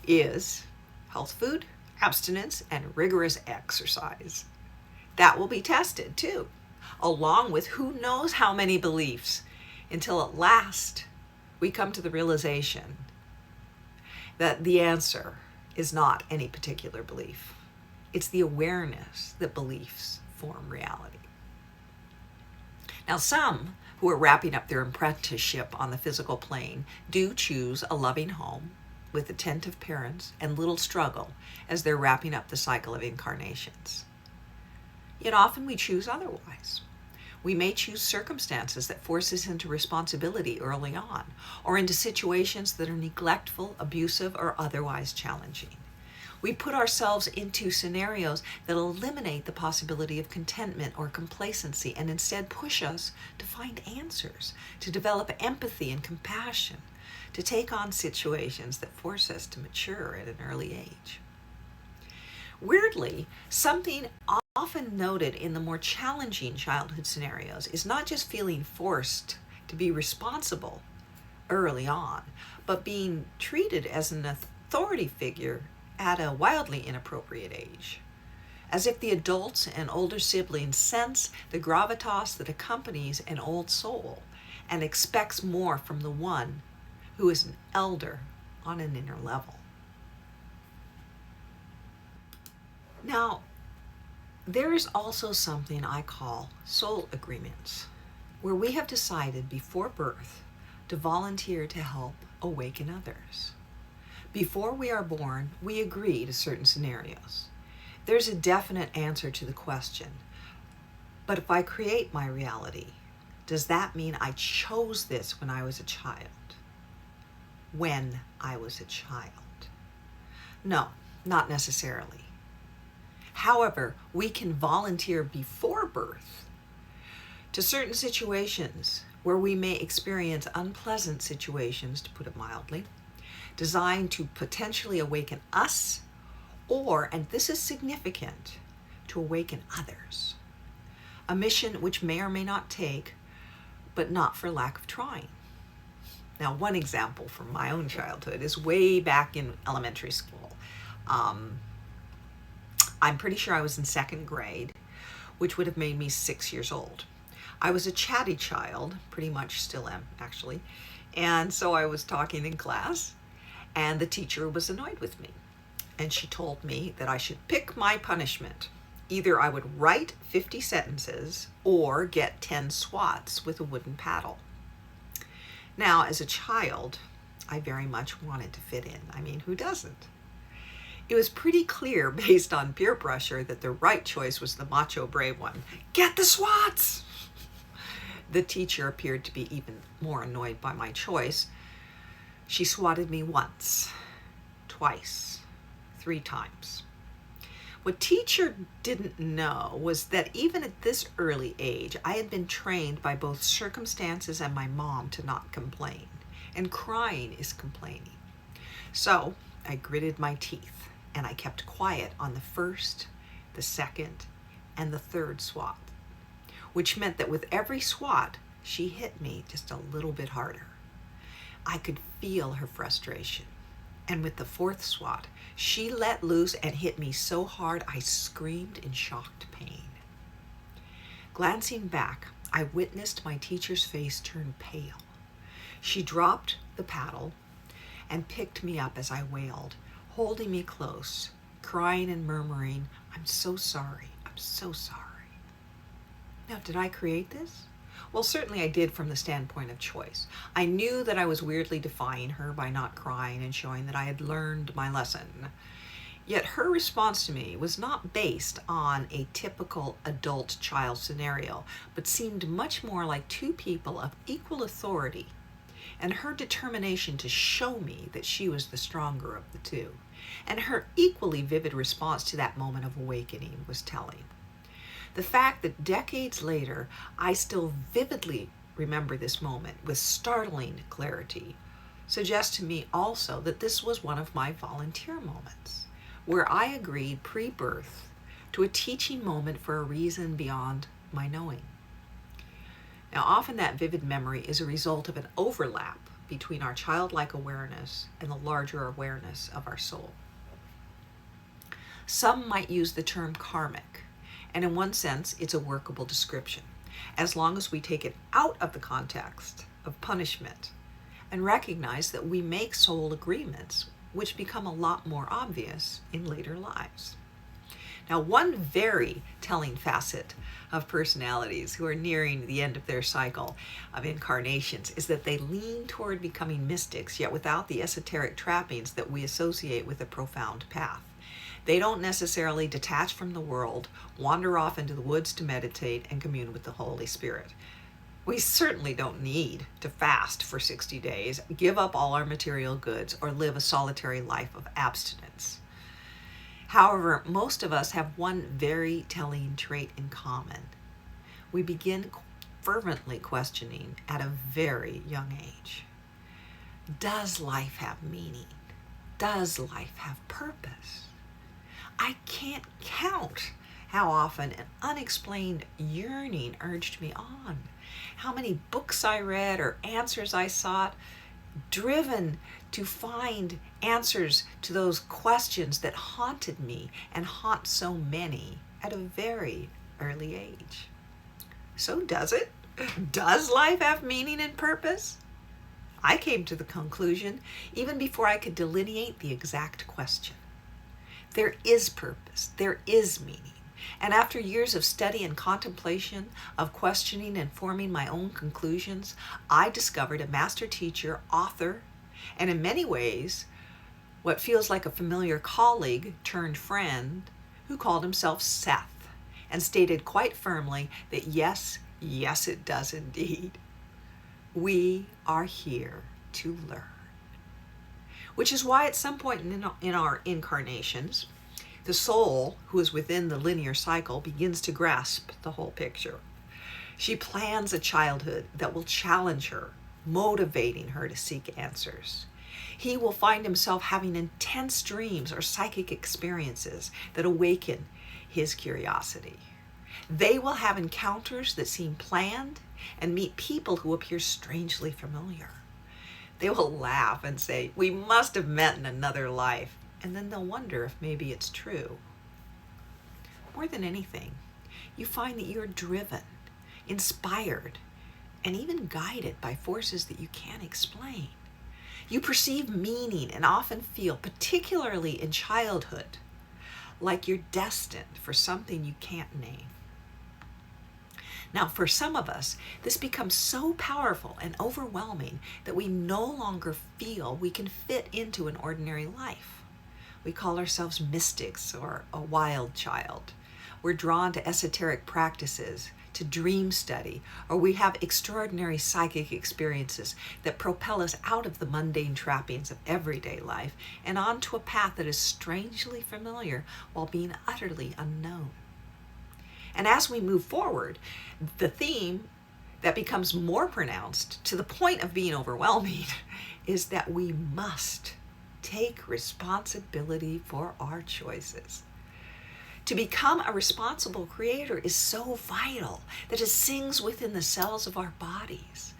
is health food, abstinence, and rigorous exercise. That will be tested too. along with who knows how many beliefs, until at last we come to the realization that the answer is not any particular belief. It's the awareness that beliefs form reality. Now, some who are wrapping up their apprenticeship on the physical plane do choose a loving home with attentive parents and little struggle as they're wrapping up the cycle of incarnations. Yet often we choose otherwise. We may choose circumstances that force us into responsibility early on, or into situations that are neglectful, abusive, or otherwise challenging. We put ourselves into scenarios that eliminate the possibility of contentment or complacency and instead push us to find answers, to develop empathy and compassion, to take on situations that force us to mature at an early age. Weirdly, something often noted in the more challenging childhood scenarios is not just feeling forced to be responsible early on, but being treated as an authority figure at a wildly inappropriate age, as if the adults and older siblings sense the gravitas that accompanies an old soul and expects more from the one who is an elder on an inner level. Now, there is also something I call soul agreements, where we have decided before birth to volunteer to help awaken others. Before we are born, we agree to certain scenarios. There's a definite answer to the question, but if I create my reality, does that mean I chose this when I was a child? When I was a child? No, not necessarily. However, we can volunteer before birth to certain situations where we may experience unpleasant situations, to put it mildly, designed to potentially awaken us, or, and this is significant, to awaken others. A mission which may or may not take, but not for lack of trying. Now, one example from my own childhood is way back in elementary school. I'm pretty sure I was in second grade, which would have made me 6 years old. I was a chatty child, pretty much still am actually, and so I was talking in class, and the teacher was annoyed with me. And she told me that I should pick my punishment. Either I would write 50 sentences or get 10 swats with a wooden paddle. Now, as a child, I very much wanted to fit in. I mean, who doesn't? It was pretty clear based on peer pressure that the right choice was the macho brave one. Get the swats! The teacher appeared to be even more annoyed by my choice. She swatted me once, twice, 3 times. What teacher didn't know was that even at this early age, I had been trained by both circumstances and my mom to not complain. And crying is complaining. So I gritted my teeth and I kept quiet on the first, the second, and the third swat, which meant that with every swat, she hit me just a little bit harder. I could feel her frustration. And with the 4th swat, she let loose and hit me so hard I screamed in shocked pain. Glancing back, I witnessed my teacher's face turn pale. She dropped the paddle and picked me up as I wailed, holding me close, crying and murmuring, "I'm so sorry, I'm so sorry." Now, did I create this? Well, certainly I did from the standpoint of choice. I knew that I was weirdly defying her by not crying and showing that I had learned my lesson. Yet her response to me was not based on a typical adult-child scenario, but seemed much more like 2 people of equal authority, and her determination to show me that she was the stronger of the 2. And her equally vivid response to that moment of awakening was telling. The fact that decades later, I still vividly remember this moment with startling clarity suggests to me also that this was one of my volunteer moments, where I agreed pre-birth to a teaching moment for a reason beyond my knowing. Now, often that vivid memory is a result of an overlap between our childlike awareness and the larger awareness of our soul. Some might use the term karmic, and in one sense, it's a workable description. as long as we take it out of the context of punishment and recognize that we make soul agreements which become a lot more obvious in later lives. Now, one very telling facet of personalities who are nearing the end of their cycle of incarnations is that they lean toward becoming mystics, yet without the esoteric trappings that we associate with a profound path. They don't necessarily detach from the world, wander off into the woods to meditate and commune with the Holy Spirit. We certainly don't need to fast for 60 days, give up all our material goods, or live a solitary life of abstinence. However, most of us have one very telling trait in common. We begin fervently questioning at a very young age. Does life have meaning? Does life have purpose? I can't count how often an unexplained yearning urged me on, how many books I read or answers I sought, driven to find answers to those questions that haunted me and haunt so many at a very early age. So does it? Does life have meaning and purpose? I came to the conclusion even before I could delineate the exact question. There is purpose, there is meaning. And after years of study and contemplation, of questioning and forming my own conclusions, I discovered a master teacher, author, and in many ways, what feels like a familiar colleague turned friend, who called himself Seth, and stated quite firmly that yes, it does indeed. We are here to learn. Which is why at some point in our incarnations, the soul who is within the linear cycle begins to grasp the whole picture. She plans a childhood that will challenge her, motivating her to seek answers. He will find himself having intense dreams or psychic experiences that awaken his curiosity. They will have encounters that seem planned and meet people who appear strangely familiar. They will laugh and say, "We must have met in another life." And then they'll wonder if maybe it's true. More than anything, you find that you're driven, inspired, and even guided by forces that you can't explain. You perceive meaning and often feel, particularly in childhood, like you're destined for something you can't name. Now, for some of us, this becomes so powerful and overwhelming that we no longer feel we can fit into an ordinary life. We call ourselves mystics or a wild child. We're drawn to esoteric practices, to dream study, or we have extraordinary psychic experiences that propel us out of the mundane trappings of everyday life and onto a path that is strangely familiar while being utterly unknown. And as we move forward, the theme that becomes more pronounced to the point of being overwhelming is that we must take responsibility for our choices. To become a responsible creator is so vital that it sings within the cells of our bodies.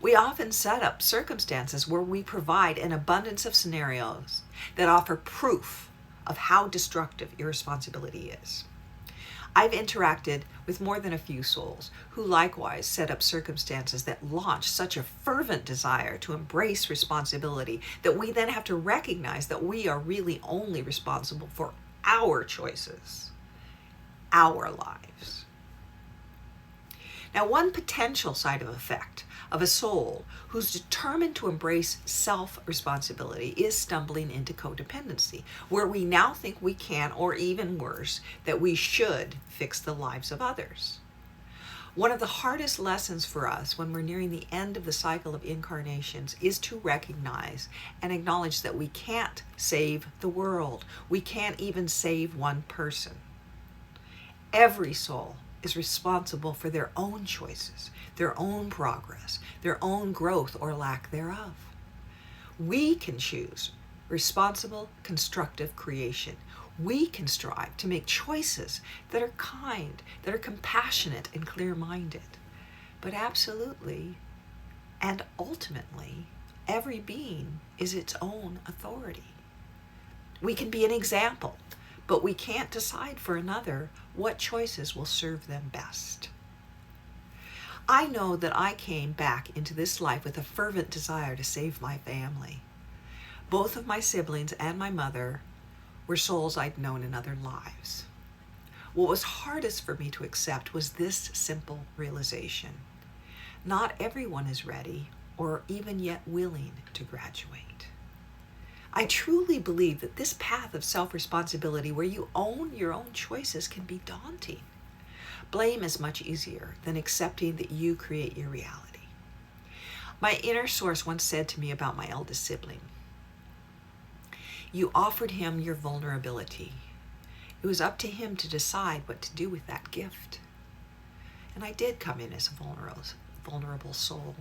We often set up circumstances where we provide an abundance of scenarios that offer proof of how destructive irresponsibility is. I've interacted with more than a few souls who likewise set up circumstances that launch such a fervent desire to embrace responsibility that we then have to recognize that we are really only responsible for our choices, our lives. Now, one potential side effect of a soul who's determined to embrace self-responsibility is stumbling into codependency, where we now think we can, or even worse, that we should fix the lives of others. One of the hardest lessons for us when we're nearing the end of the cycle of incarnations is to recognize and acknowledge that we can't save the world. We can't even save one person. Every soul is responsible for their own choices, their own progress, their own growth or lack thereof. We can choose responsible, constructive creation. We can strive to make choices that are kind, that are compassionate and clear-minded. But absolutely, and ultimately, every being is its own authority. We can be an example, but we can't decide for another what choices will serve them best. I know that I came back into this life with a fervent desire to save my family. Both of my siblings and my mother were souls I'd known in other lives. What was hardest for me to accept was this simple realization. Not everyone is ready or even yet willing to graduate. I truly believe that this path of self-responsibility where you own your own choices can be daunting. Blame is much easier than accepting that you create your reality. My inner source once said to me about my eldest sibling, "You offered him your vulnerability. It was up to him to decide what to do with that gift." And I did come in as a vulnerable soul.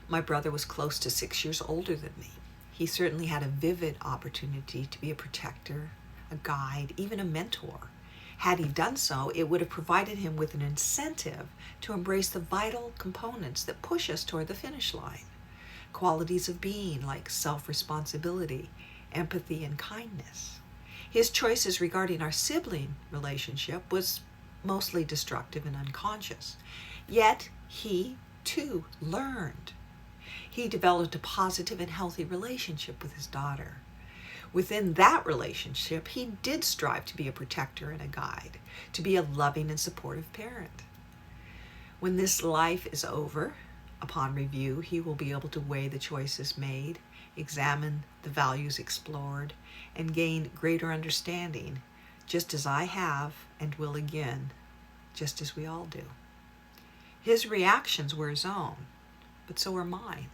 My brother was close to 6 years older than me. He certainly had a vivid opportunity to be a protector, a guide, even a mentor. Had he done so, it would have provided him with an incentive to embrace the vital components that push us toward the finish line. Qualities of being like self-responsibility, empathy, and kindness. His choices regarding our sibling relationship was mostly destructive and unconscious. Yet he, too, learned. He developed a positive and healthy relationship with his daughter. Within that relationship, he did strive to be a protector and a guide, to be a loving and supportive parent. When this life is over, upon review, he will be able to weigh the choices made, examine the values explored, and gain greater understanding, just as I have and will again, just as we all do. His reactions were his own, but so are mine.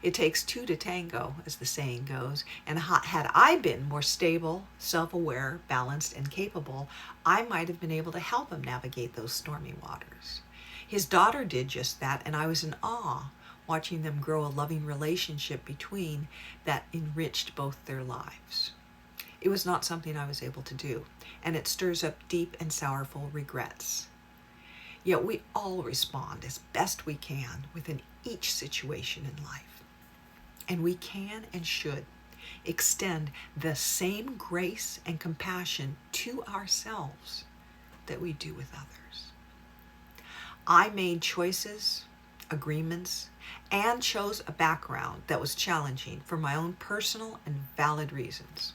It takes two to tango, as the saying goes, and had I been more stable, self-aware, balanced, and capable, I might have been able to help him navigate those stormy waters. His daughter did just that, and I was in awe, watching them grow a loving relationship between that enriched both their lives. It was not something I was able to do, and it stirs up deep and sorrowful regrets. Yet we all respond as best we can within each situation in life. And we can and should extend the same grace and compassion to ourselves that we do with others. I made choices, agreements, and chose a background that was challenging for my own personal and valid reasons.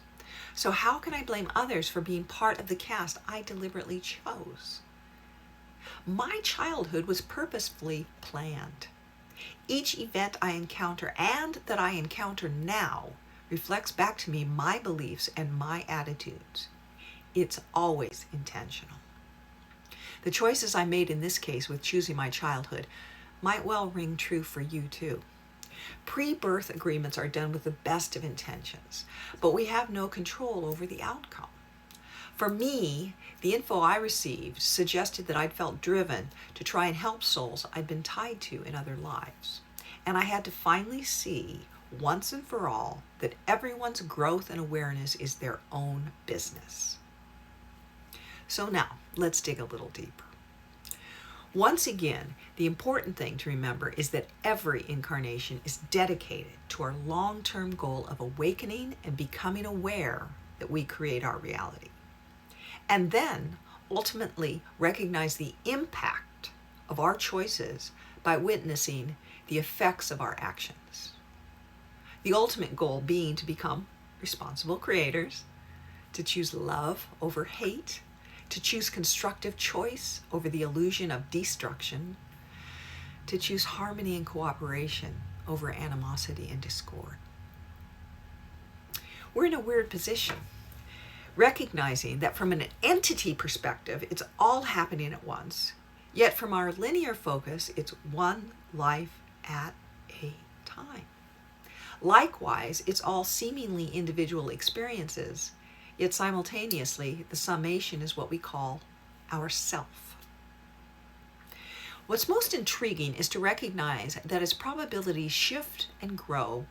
So how can I blame others for being part of the cast I deliberately chose? My childhood was purposefully planned. Each event I encounter and that I encounter now reflects back to me my beliefs and my attitudes. It's always intentional. The choices I made in this case with choosing my childhood might well ring true for you too. Pre-birth agreements are done with the best of intentions, but we have no control over the outcome. For me, the info I received suggested that I'd felt driven to try and help souls I'd been tied to in other lives. And I had to finally see, once and for all, that everyone's growth and awareness is their own business. So now, let's dig a little deeper. Once again, the important thing to remember is that every incarnation is dedicated to our long-term goal of awakening and becoming aware that we create our reality. And then ultimately recognize the impact of our choices by witnessing the effects of our actions. The ultimate goal being to become responsible creators, to choose love over hate, to choose constructive choice over the illusion of destruction, to choose harmony and cooperation over animosity and discord. We're in a weird position, recognizing that from an entity perspective, it's all happening at once, yet from our linear focus, it's one life at a time. Likewise, it's all seemingly individual experiences, yet simultaneously, the summation is what we call our self. What's most intriguing is to recognize that as probabilities shift and grow,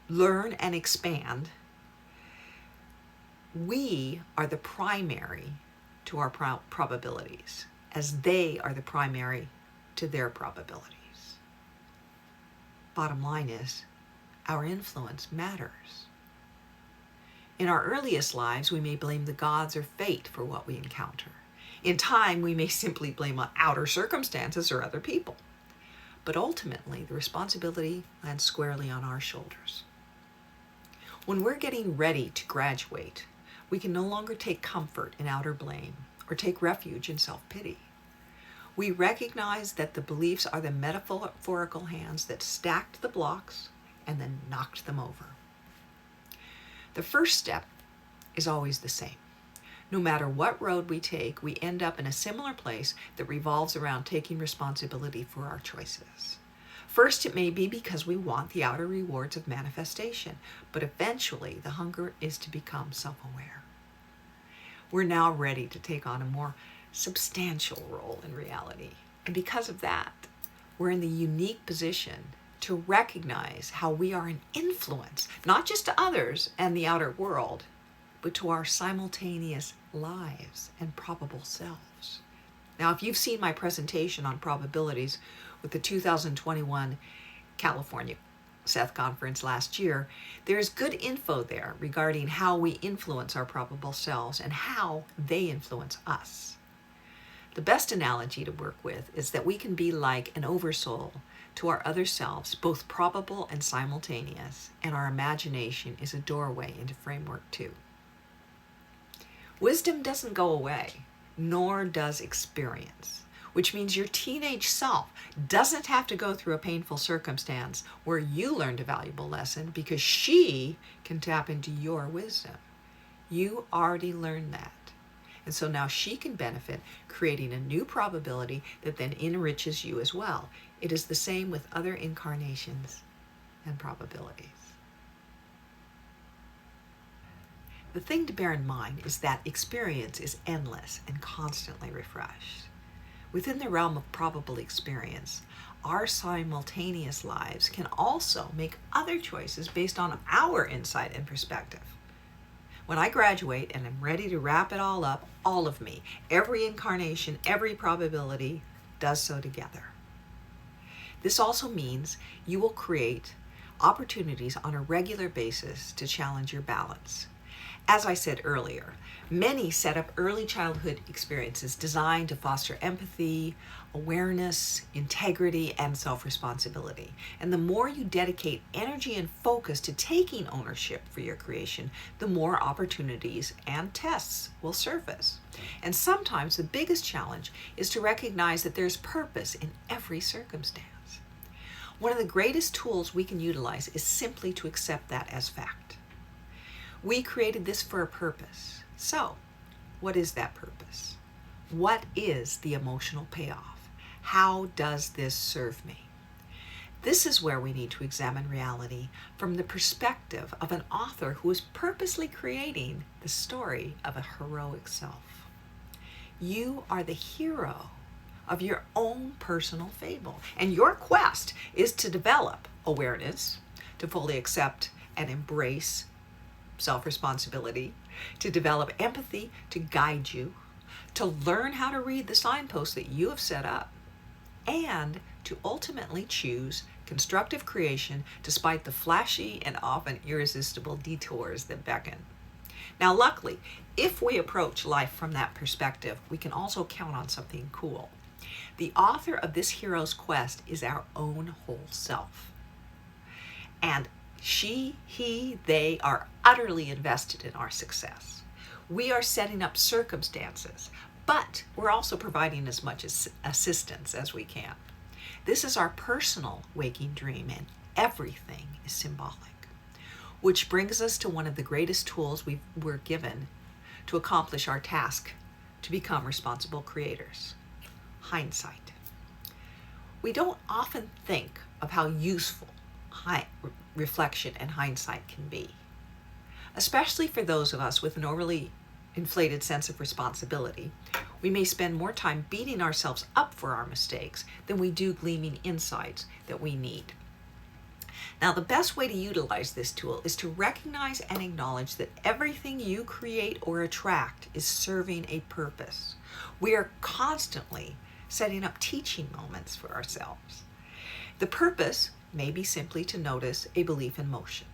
learn and expand, we are the primary to our probabilities, as they are the primary to their probabilities. Bottom line is, our influence matters. In our earliest lives, we may blame the gods or fate for what we encounter. In time, we may simply blame outer circumstances or other people. But ultimately, the responsibility lands squarely on our shoulders. When we're getting ready to graduate, we can no longer take comfort in outer blame or take refuge in self-pity. We recognize that the beliefs are the metaphorical hands that stacked the blocks and then knocked them over. The first step is always the same. No matter what road we take, we end up in a similar place that revolves around taking responsibility for our choices. First, it may be because we want the outer rewards of manifestation, but eventually the hunger is to become self-aware. We're now ready to take on a more substantial role in reality. And because of that, we're in the unique position to recognize how we are an influence, not just to others and the outer world, but to our simultaneous lives and probable selves. Now, if you've seen my presentation on probabilities with the 2021 California Seth Conference last year, there's good info there regarding how we influence our probable selves and how they influence us. The best analogy to work with is that we can be like an oversoul to our other selves, both probable and simultaneous, and our imagination is a doorway into framework 2. Wisdom doesn't go away, nor does experience, which means your teenage self doesn't have to go through a painful circumstance where you learned a valuable lesson because she can tap into your wisdom. You already learned that. And so now she can benefit, creating a new probability that then enriches you as well. It is the same with other incarnations and probabilities. The thing to bear in mind is that experience is endless and constantly refreshed. Within the realm of probable experience, our simultaneous lives can also make other choices based on our insight and perspective. When I graduate and I'm ready to wrap it all up, all of me, every incarnation, every probability, does so together. This also means you will create opportunities on a regular basis to challenge your balance. As I said earlier, many set up early childhood experiences designed to foster empathy, awareness, integrity, and self-responsibility. And the more you dedicate energy and focus to taking ownership for your creation, the more opportunities and tests will surface. And sometimes the biggest challenge is to recognize that there's purpose in every circumstance. One of the greatest tools we can utilize is simply to accept that as fact. We created this for a purpose. So, what is that purpose? What is the emotional payoff? How does this serve me? This is where we need to examine reality from the perspective of an author who is purposely creating the story of a heroic self. You are the hero of your own personal fable, and your quest is to develop awareness, to fully accept and embrace self-responsibility, to develop empathy to guide you, to learn how to read the signposts that you have set up, and to ultimately choose constructive creation despite the flashy and often irresistible detours that beckon. Now, luckily, if we approach life from that perspective, we can also count on something cool. The author of this hero's quest is our own whole self. And she, he, they are utterly invested in our success. We are setting up circumstances, but we're also providing as much assistance as we can. This is our personal waking dream, and everything is symbolic. Which brings us to one of the greatest tools we're given to accomplish our task to become responsible creators: hindsight. We don't often think of how useful reflection and hindsight can be, especially for those of us with an overly inflated sense of responsibility. We may spend more time beating ourselves up for our mistakes than we do gleaming insights that we need. Now, the best way to utilize this tool is to recognize and acknowledge that everything you create or attract is serving a purpose. We are constantly setting up teaching moments for ourselves. The purpose may be simply to notice a belief in motion,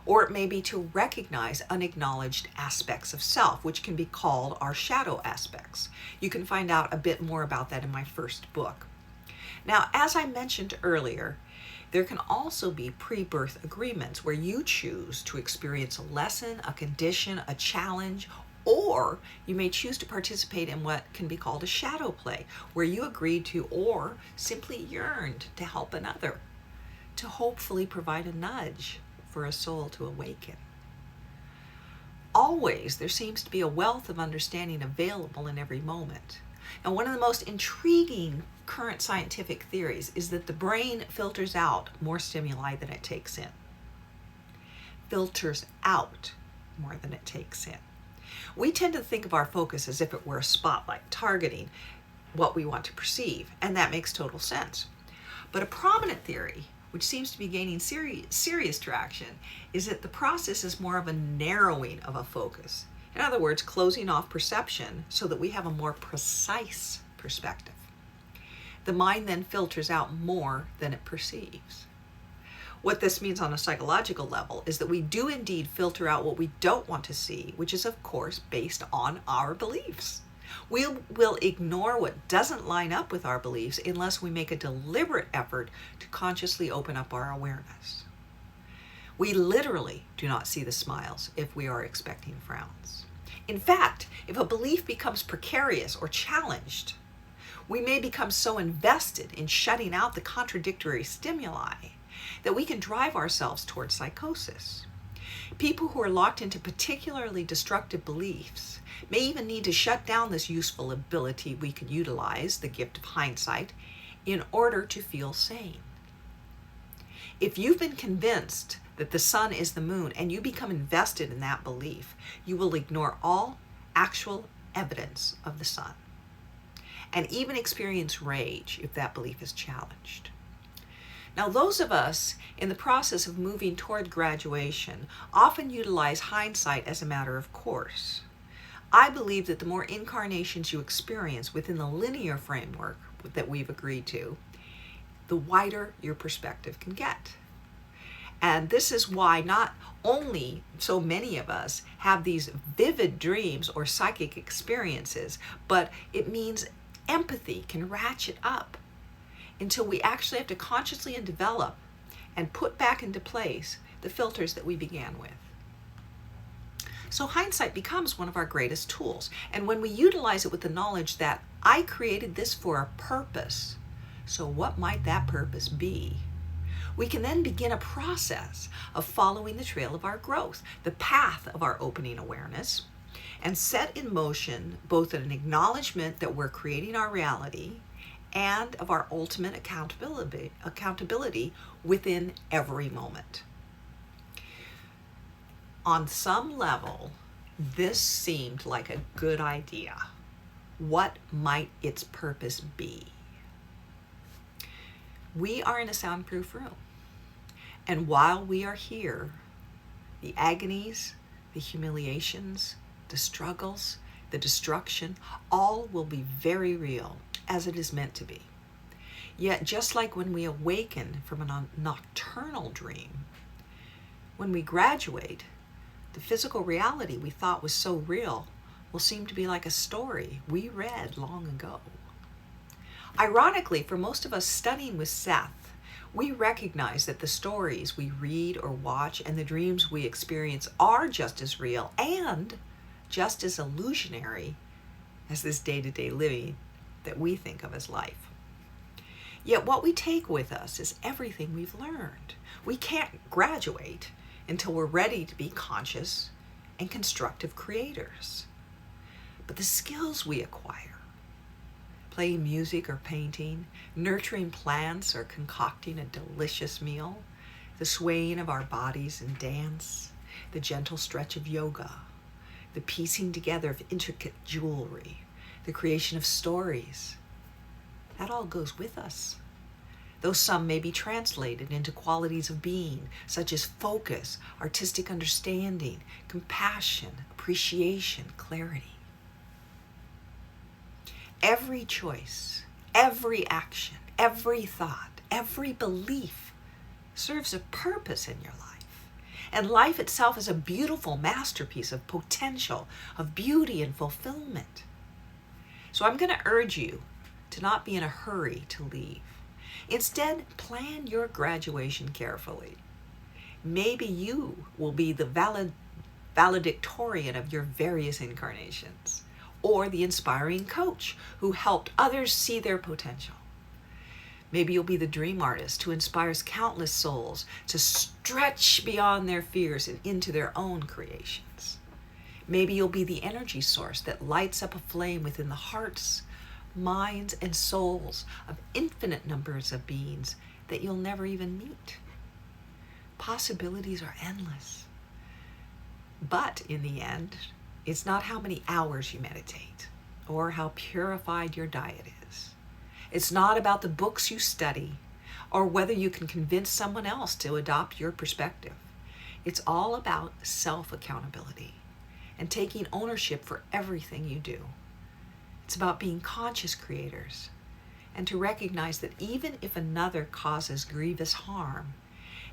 or it may be to recognize unacknowledged aspects of self, which can be called our shadow aspects. You can find out a bit more about that in my first book. Now, as I mentioned earlier, there can also be pre-birth agreements where you choose to experience a lesson, a condition, a challenge, or you may choose to participate in what can be called a shadow play, where you agreed to or simply yearned to help another, to hopefully provide a nudge for a soul to awaken. Always, there seems to be a wealth of understanding available in every moment. And one of the most intriguing current scientific theories is that the brain filters out more stimuli than it takes in. Filters out more than it takes in. We tend to think of our focus as if it were a spotlight, targeting what we want to perceive, and that makes total sense. But a prominent theory, which seems to be gaining serious traction, is that the process is more of a narrowing of a focus. In other words, closing off perception so that we have a more precise perspective. The mind then filters out more than it perceives. What this means on a psychological level is that we do indeed filter out what we don't want to see, which is of course based on our beliefs. We will ignore what doesn't line up with our beliefs unless we make a deliberate effort to consciously open up our awareness. We literally do not see the smiles if we are expecting frowns. In fact, if a belief becomes precarious or challenged, we may become so invested in shutting out the contradictory stimuli that we can drive ourselves towards psychosis. People who are locked into particularly destructive beliefs may even need to shut down this useful ability we can utilize, the gift of hindsight, in order to feel sane. If you've been convinced that the sun is the moon and you become invested in that belief, you will ignore all actual evidence of the sun and even experience rage if that belief is challenged. Now, those of us in the process of moving toward graduation often utilize hindsight as a matter of course. I believe that the more incarnations you experience within the linear framework that we've agreed to, the wider your perspective can get. And this is why not only so many of us have these vivid dreams or psychic experiences, but it means empathy can ratchet up until we actually have to consciously develop and put back into place the filters that we began with. So hindsight becomes one of our greatest tools. And when we utilize it with the knowledge that I created this for a purpose, so what might that purpose be? We can then begin a process of following the trail of our growth, the path of our opening awareness, and set in motion both an acknowledgement that we're creating our reality and of our ultimate accountability within every moment. On some level, this seemed like a good idea. What might its purpose be? We are in a soundproof room. And while we are here, the agonies, the humiliations, the struggles, the destruction, all will be very real, as it is meant to be. Yet, just like when we awaken from a nocturnal dream, when we graduate, the physical reality we thought was so real will seem to be like a story we read long ago. Ironically, for most of us studying with Seth, we recognize that the stories we read or watch and the dreams we experience are just as real and just as illusionary as this day-to-day living that we think of as life. Yet what we take with us is everything we've learned. We can't graduate until we're ready to be conscious and constructive creators. But the skills we acquire, playing music or painting, nurturing plants or concocting a delicious meal, the swaying of our bodies in dance, the gentle stretch of yoga, the piecing together of intricate jewelry, the creation of stories, that all goes with us. Though some may be translated into qualities of being, such as focus, artistic understanding, compassion, appreciation, clarity. Every choice, every action, every thought, every belief serves a purpose in your life. And life itself is a beautiful masterpiece of potential, of beauty and fulfillment. So I'm going to urge you to not be in a hurry to leave. Instead, plan your graduation carefully. Maybe you will be the valedictorian of your various incarnations, or the inspiring coach who helped others see their potential. Maybe you'll be the dream artist who inspires countless souls to stretch beyond their fears and into their own creations. Maybe you'll be the energy source that lights up a flame within the hearts, minds, and souls of infinite numbers of beings that you'll never even meet. Possibilities are endless. But in the end, it's not how many hours you meditate or how purified your diet is. It's not about the books you study or whether you can convince someone else to adopt your perspective. It's all about self-accountability and taking ownership for everything you do. It's about being conscious creators and to recognize that even if another causes grievous harm,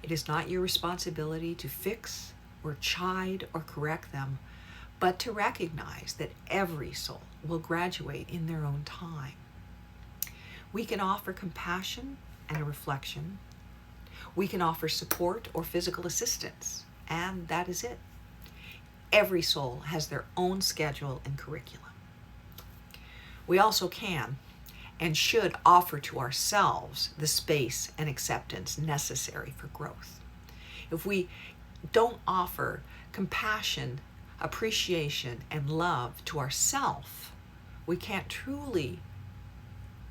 it is not your responsibility to fix or chide or correct them, but to recognize that every soul will graduate in their own time. We can offer compassion and a reflection. We can offer support or physical assistance, and that is it. Every soul has their own schedule and curriculum. We also can and should offer to ourselves the space and acceptance necessary for growth. If we don't offer compassion, appreciation, and love to ourselves, we can't truly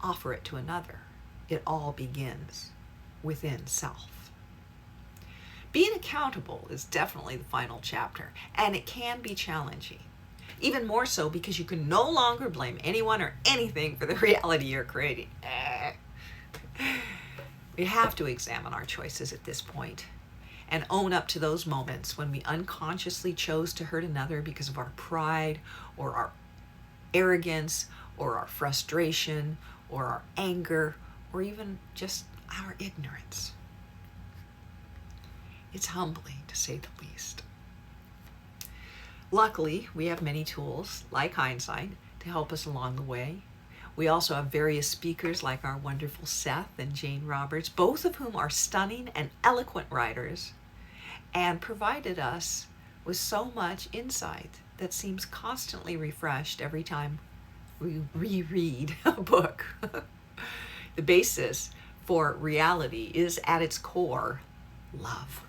offer it to another. It all begins within self. Being accountable is definitely the final chapter, and it can be challenging. Even more so because you can no longer blame anyone or anything for the reality you're creating. We have to examine our choices at this point and own up to those moments when we unconsciously chose to hurt another because of our pride or our arrogance or our frustration or our anger or even just our ignorance. It's humbling, to say the least. Luckily, we have many tools, like hindsight, to help us along the way. We also have various speakers like our wonderful Seth and Jane Roberts, both of whom are stunning and eloquent writers, and provided us with so much insight that seems constantly refreshed every time we reread a book. The basis for reality is at its core love.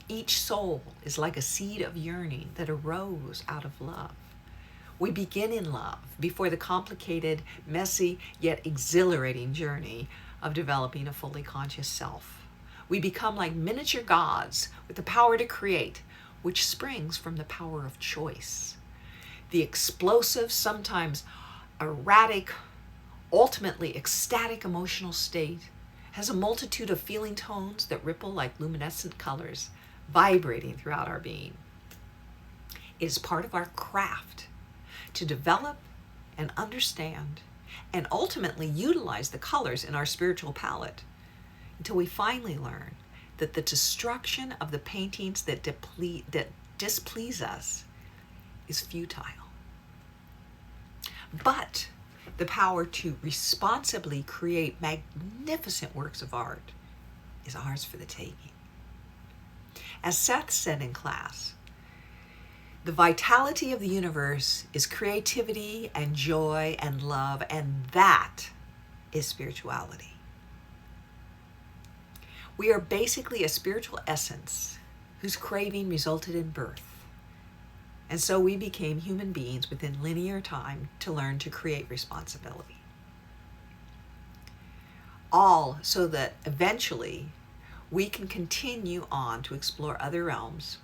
Each soul is like a seed of yearning that arose out of love. We begin in love before the complicated, messy, yet exhilarating journey of developing a fully conscious self. We become like miniature gods with the power to create, which springs from the power of choice. The explosive, sometimes erratic, ultimately ecstatic emotional state has a multitude of feeling tones that ripple like luminescent colors, vibrating throughout our being. It is part of our craft to develop and understand and ultimately utilize the colors in our spiritual palette until we finally learn that the destruction of the paintings that displease us is futile. But the power to responsibly create magnificent works of art is ours for the taking. As Seth said in class, the vitality of the universe is creativity and joy and love, and that is spirituality. We are basically a spiritual essence whose craving resulted in birth. And so we became human beings within linear time to learn to create responsibility. All so that eventually we can continue on to explore other realms,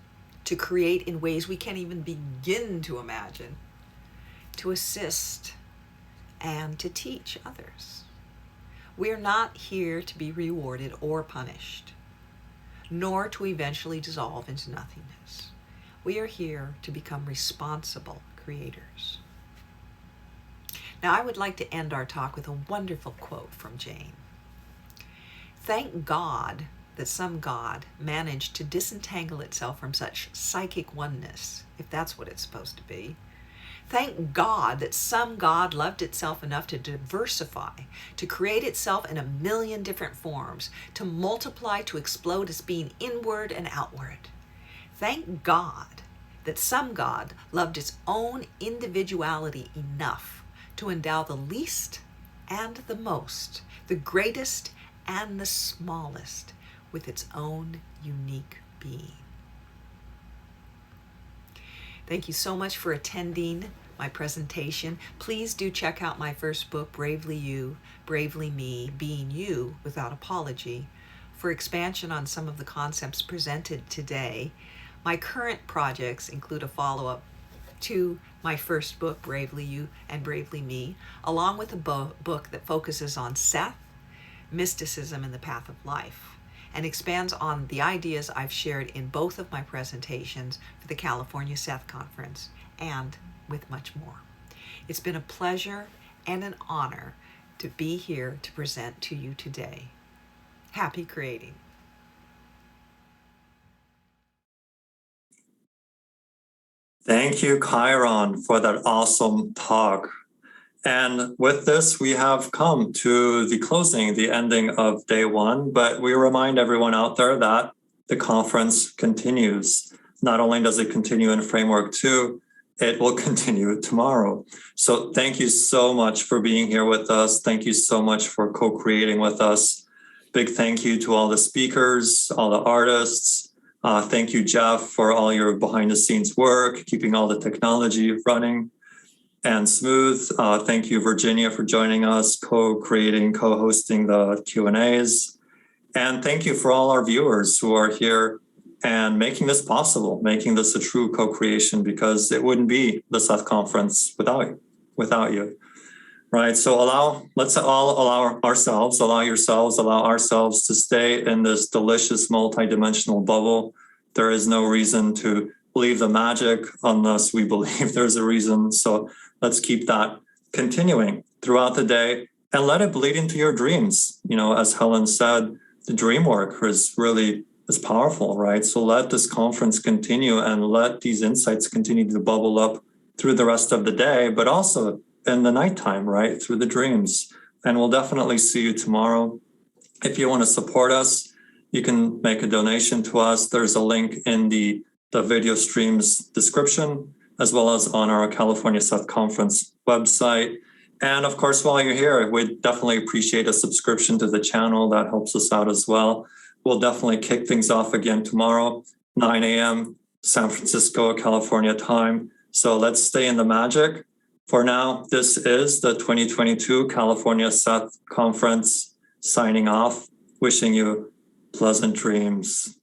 to create in ways we can't even begin to imagine, to assist and to teach others. We are not here to be rewarded or punished, nor to eventually dissolve into nothingness. We are here to become responsible creators. Now, I would like to end our talk with a wonderful quote from Jane. Thank God that some God managed to disentangle itself from such psychic oneness, if that's what it's supposed to be. Thank God that some God loved itself enough to diversify, to create itself in a million different forms, to multiply, to explode as being inward and outward. Thank God that some God loved its own individuality enough to endow the least and the most, the greatest and the smallest, with its own unique being. Thank you so much for attending my presentation. Please do check out my first book, Bravely You, Bravely Me, Being You Without Apology, for expansion on some of the concepts presented today. My current projects include a follow-up to my first book, Bravely You and Bravely Me, along with a book that focuses on Seth, mysticism, and the path of life, and expands on the ideas I've shared in both of my presentations for the California Seth Conference, and with much more. It's been a pleasure and an honor to be here to present to you today. Happy creating. Thank you, Chiron, for that awesome talk. And with this, we have come to the closing, the ending of day one, but we remind everyone out there that the conference continues. Not only does it continue in Framework 2, it will continue tomorrow. So thank you so much for being here with us. Thank you so much for co-creating with us. Big thank you to all the speakers, all the artists. Thank you, Jeff, for all your behind-the-scenes work, keeping all the technology running and smooth. Thank you, Virginia, for joining us, co-creating, co-hosting the Q&As. And thank you for all our viewers who are here and making this possible, making this a true co-creation, because it wouldn't be the Seth Conference without you. Right, so let's all allow ourselves to stay in this delicious multidimensional bubble. There is no reason to believe the magic unless we believe there's a reason. So let's keep that continuing throughout the day and let it bleed into your dreams. You know, as Helen said, the dream work is powerful, right? So let this conference continue and let these insights continue to bubble up through the rest of the day, but also in the nighttime, right, through the dreams. And we'll definitely see you tomorrow. If you want to support us, you can make a donation to us. There's a link in the video stream's description, as well as on our California Seth Conference website. And of course, while you're here, we'd definitely appreciate a subscription to the channel. That helps us out as well. We'll definitely kick things off again tomorrow, 9 a.m. San Francisco, California time. So let's stay in the magic. For now, this is the 2022 California Seth Conference signing off, wishing you pleasant dreams.